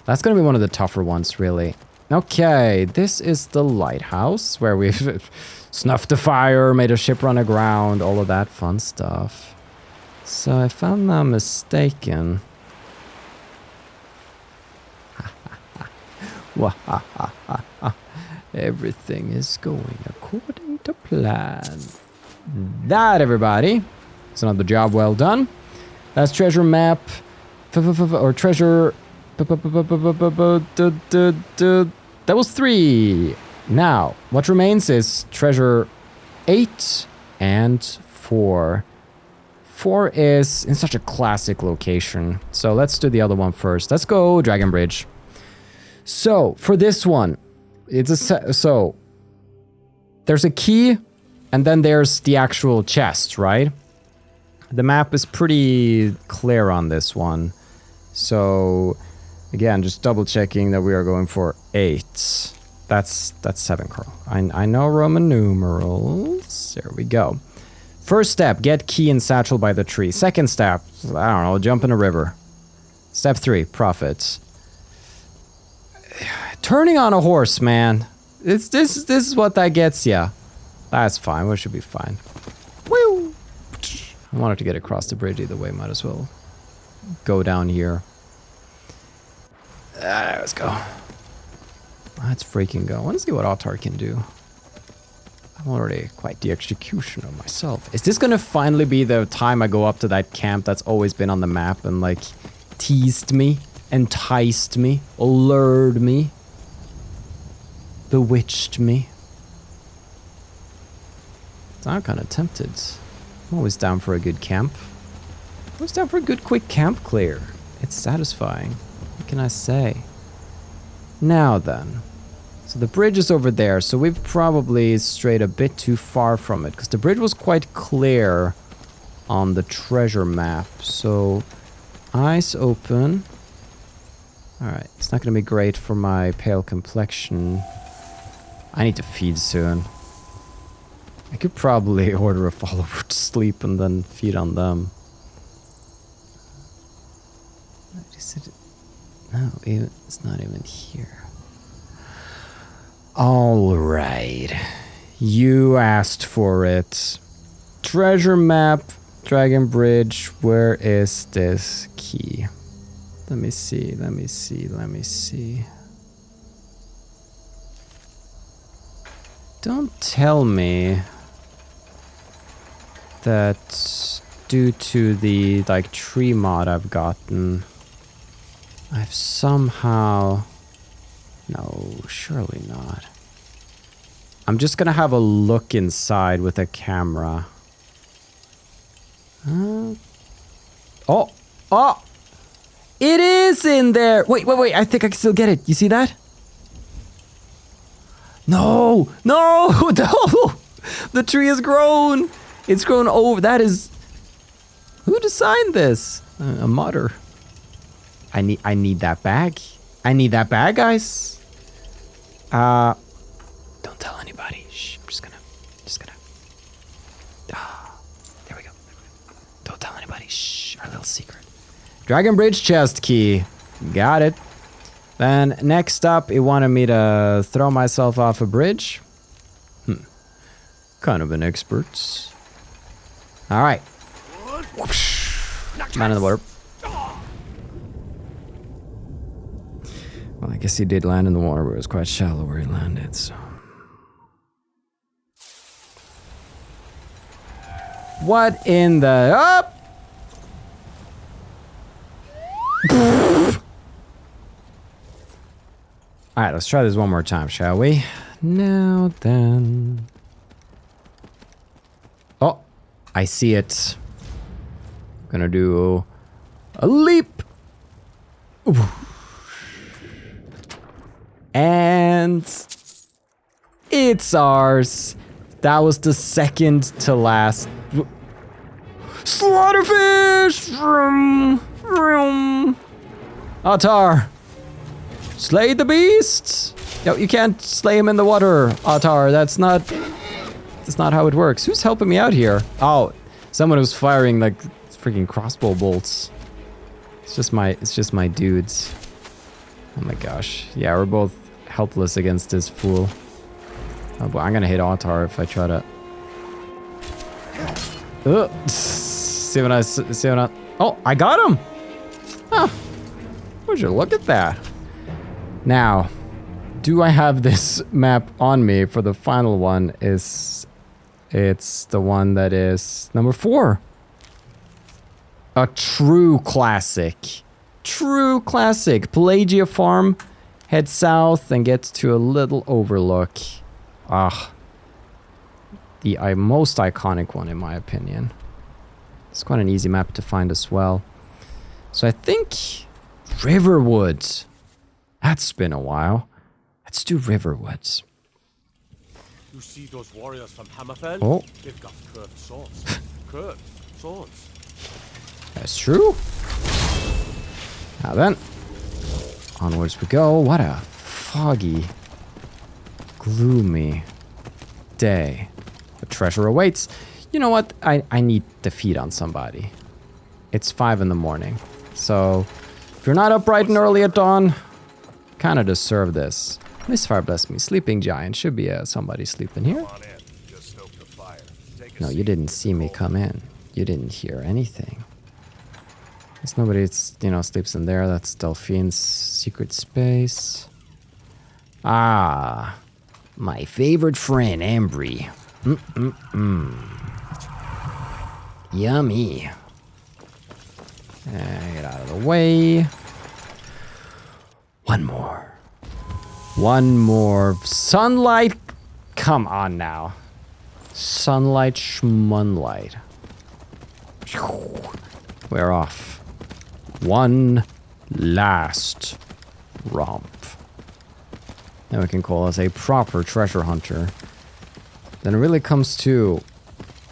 going to be one of the tougher ones, really. Okay, this is the lighthouse, where we've snuffed the fire, made a ship run aground, all of that fun stuff. So if I'm not mistaken... Everything is going according to plan. That, everybody, is another job well done. That's treasure map, or treasure. That was 3. Now, what remains is treasure 8 and 4. 4 is in such a classic location. So let's do the other one first. Let's go Dragon Bridge. So for this one, it's so there's a key and then there's the actual chest, right? The map is pretty clear on this one. So again, just double checking that we are going for 8. That's 7, Carl. I know Roman numerals. There we go. First step, get key and satchel by the tree. Second step, I don't know, jump in a river. Step 3, profit. Turning on a horse, man. This is what that gets ya. That's fine, we should be fine. Woo! I wanted to get across the bridge either way, might as well go down here. Let's go. Let's freaking go. I want to see what Altar can do. I'm already quite the executioner myself. Is this gonna finally be the time I go up to that camp that's always been on the map and like teased me, enticed me, lured me, bewitched me? I'm kind of tempted. I'm always down for a good camp. Always down for a good quick camp clear. It's satisfying. What can I say? Now then. So the bridge is over there, so we've probably strayed a bit too far from it, because the bridge was quite clear on the treasure map. So, eyes open. Alright, it's not going to be great for my pale complexion. I need to feed soon. I could probably order a follower to sleep and then feed on them. No, it's not even here. Alright. You asked for it. Treasure map, Dragon Bridge, where is this key? Let me see. Don't tell me that due to the like tree mod I've gotten, I've somehow... No, surely not. I'm just gonna have a look inside with a camera. Oh! It is in there! Wait, I think I can still get it. You see that? No! The tree has grown! It's grown over. That is... Who designed this? A modder. I need that bag. I need that bag, guys. Don't tell anybody. Shh, I'm just gonna. There we go. Don't tell anybody. Shh, our little secret. Dragon Bridge chest key. Got it. Then next up, it wanted me to throw myself off a bridge. Kind of an expert. All right. Man in the water. Well, I guess he did land in the water, but it was quite shallow where he landed, so... What in the... Up! Alright, let's try this one more time, shall we? Now then... Oh! I see it. Gonna do... a leap! Ooh. And it's ours. That was the second to last. Slaughterfish! Atar! Slay the beast! No, you can't slay him in the water, Atar. That's not how it works. Who's helping me out here? Oh, someone who's firing like freaking crossbow bolts. It's just my dudes. Oh my gosh. Yeah, we're both helpless against this fool. Oh, but I'm gonna hit Altar if I try to... See what I... Oh, I got him! Huh. Would you look at that? Now, Do I have this map on me for the final one? It's the one that is number 4. A true classic. True classic. Pelagia Farm. Head south and get to a little overlook. Ah. The most iconic one in my opinion. It's quite an easy map to find as well. So I think Riverwoods. That's been a while. Let's do Riverwoods. You see those warriors from Hammerfell? Oh. They've got curved swords. Curved swords. That's true. Now then. Onwards we go. What a foggy, gloomy day. The treasure awaits. You know what? I need to feed on somebody. It's 5 in the morning. So, if you're not up bright and early at dawn, kind of deserve this. Mistfire bless me. Sleeping giant. Should be somebody sleeping here. No, you didn't see me come in. You didn't hear anything. There's nobody, sleeps in there. That's Delphine's secret space. Ah, my favorite friend, Ambry. Yummy. Get out of the way. One more. Sunlight. Come on now. Sunlight schmunlight. We're off. One last romp. Now we can call us a proper treasure hunter. Then it really comes to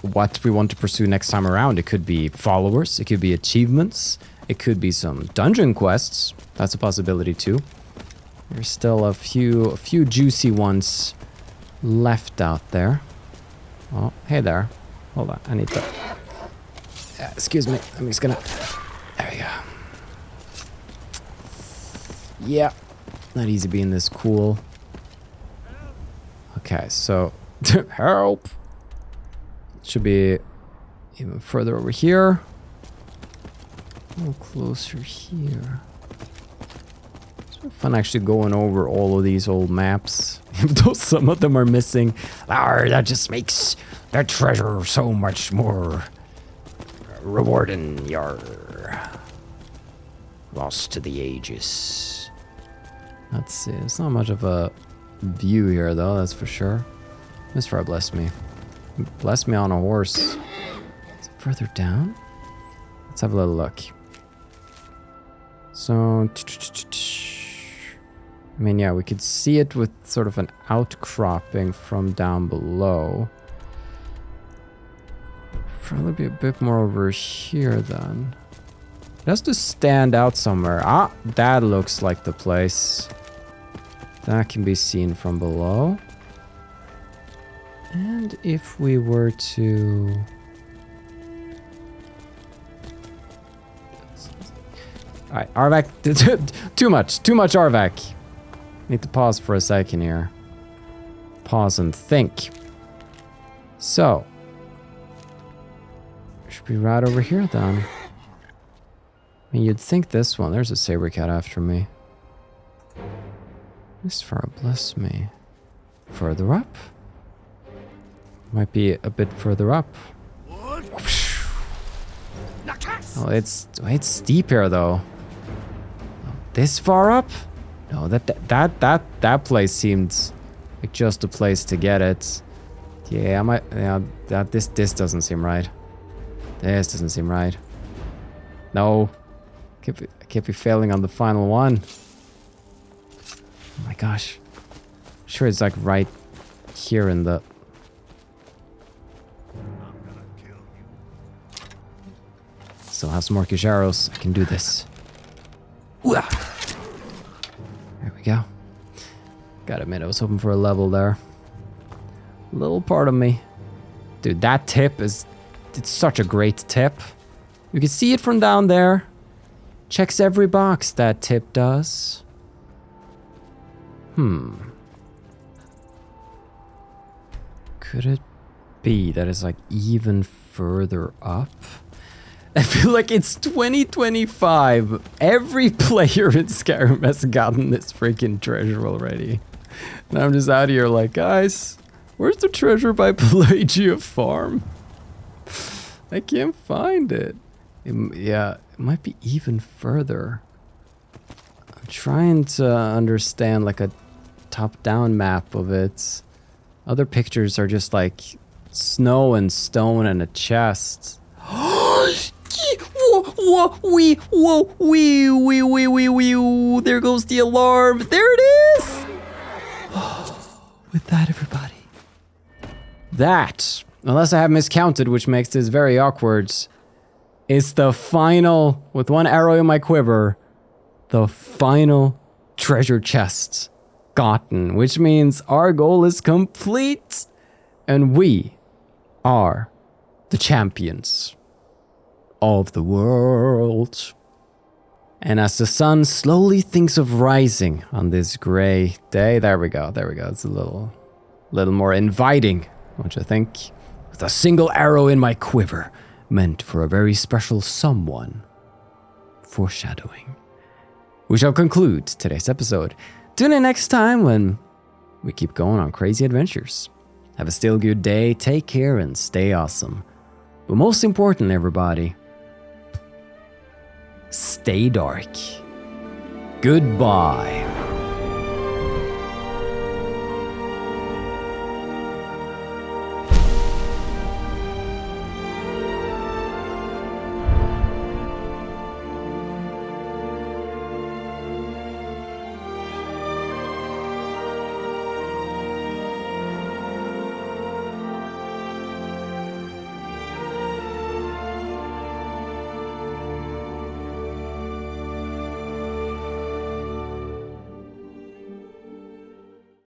what we want to pursue next time around. It could be followers, it could be achievements, it could be some dungeon quests. That's a possibility too. There's still a few juicy ones left out there. Oh, hey there. Hold on, I need to... excuse me, I'm just gonna... There we go. Yeah, not easy being this cool. Okay, so... help! Should be even further over here. A little closer here. It's fun actually going over all of these old maps. Even though some of them are missing. That just makes that treasure so much more rewarding. Lost to the ages. Let's see. It's not much of a view here though, that's for sure. Mistfire bless me. Bless me on a horse. Is it further down? Let's have a little look. So, I mean, yeah, we could see it with sort of an outcropping from down below. Probably be a bit more over here then. It has to stand out somewhere. Ah, that looks like the place. That can be seen from below. And if we were to... Alright, Arvak... too much Arvak. Need to pause for a second here. Pause and think. So. Should be right over here then. I mean, you'd think this one. There's a saber cat after me. Mistfire bless me. Further up? Might be a bit further up. Oh, it's steep here though. This far up? No, that place seemed like just a place to get it. Yeah, this doesn't seem right. This doesn't seem right. No. I can't be failing on the final one. Oh my gosh. I'm sure it's like right here in the... Still have some orcish arrows. I can do this. There we go. Gotta admit, I was hoping for a level there. Little part of me. Dude, that tip is... It's such a great tip. You can see it from down there. Checks every box, that tip does. Could it be that it's like even further up? I feel like it's 2025. Every player in Skyrim has gotten this freaking treasure already. And I'm just out here like, guys, where's the treasure by Pelagia Farm? I can't find it. Yeah, it might be even further. I'm trying to understand like a top-down map of it. Other pictures are just like snow and stone and a chest. There goes the alarm. There it is. With that, everybody. That, unless I have miscounted, which makes this very awkward, is the final, with one arrow in my quiver, the final treasure chest gotten, which means our goal is complete and we are the champions of the world. And as the sun slowly thinks of rising on this gray day, there we go. It's a little more inviting, don't you think? With a single arrow in my quiver, meant for a very special someone. Foreshadowing. We shall conclude today's episode. Tune in next time when we keep going on crazy adventures. Have a still good day, take care, and stay awesome. But most important, everybody, stay dark. Goodbye.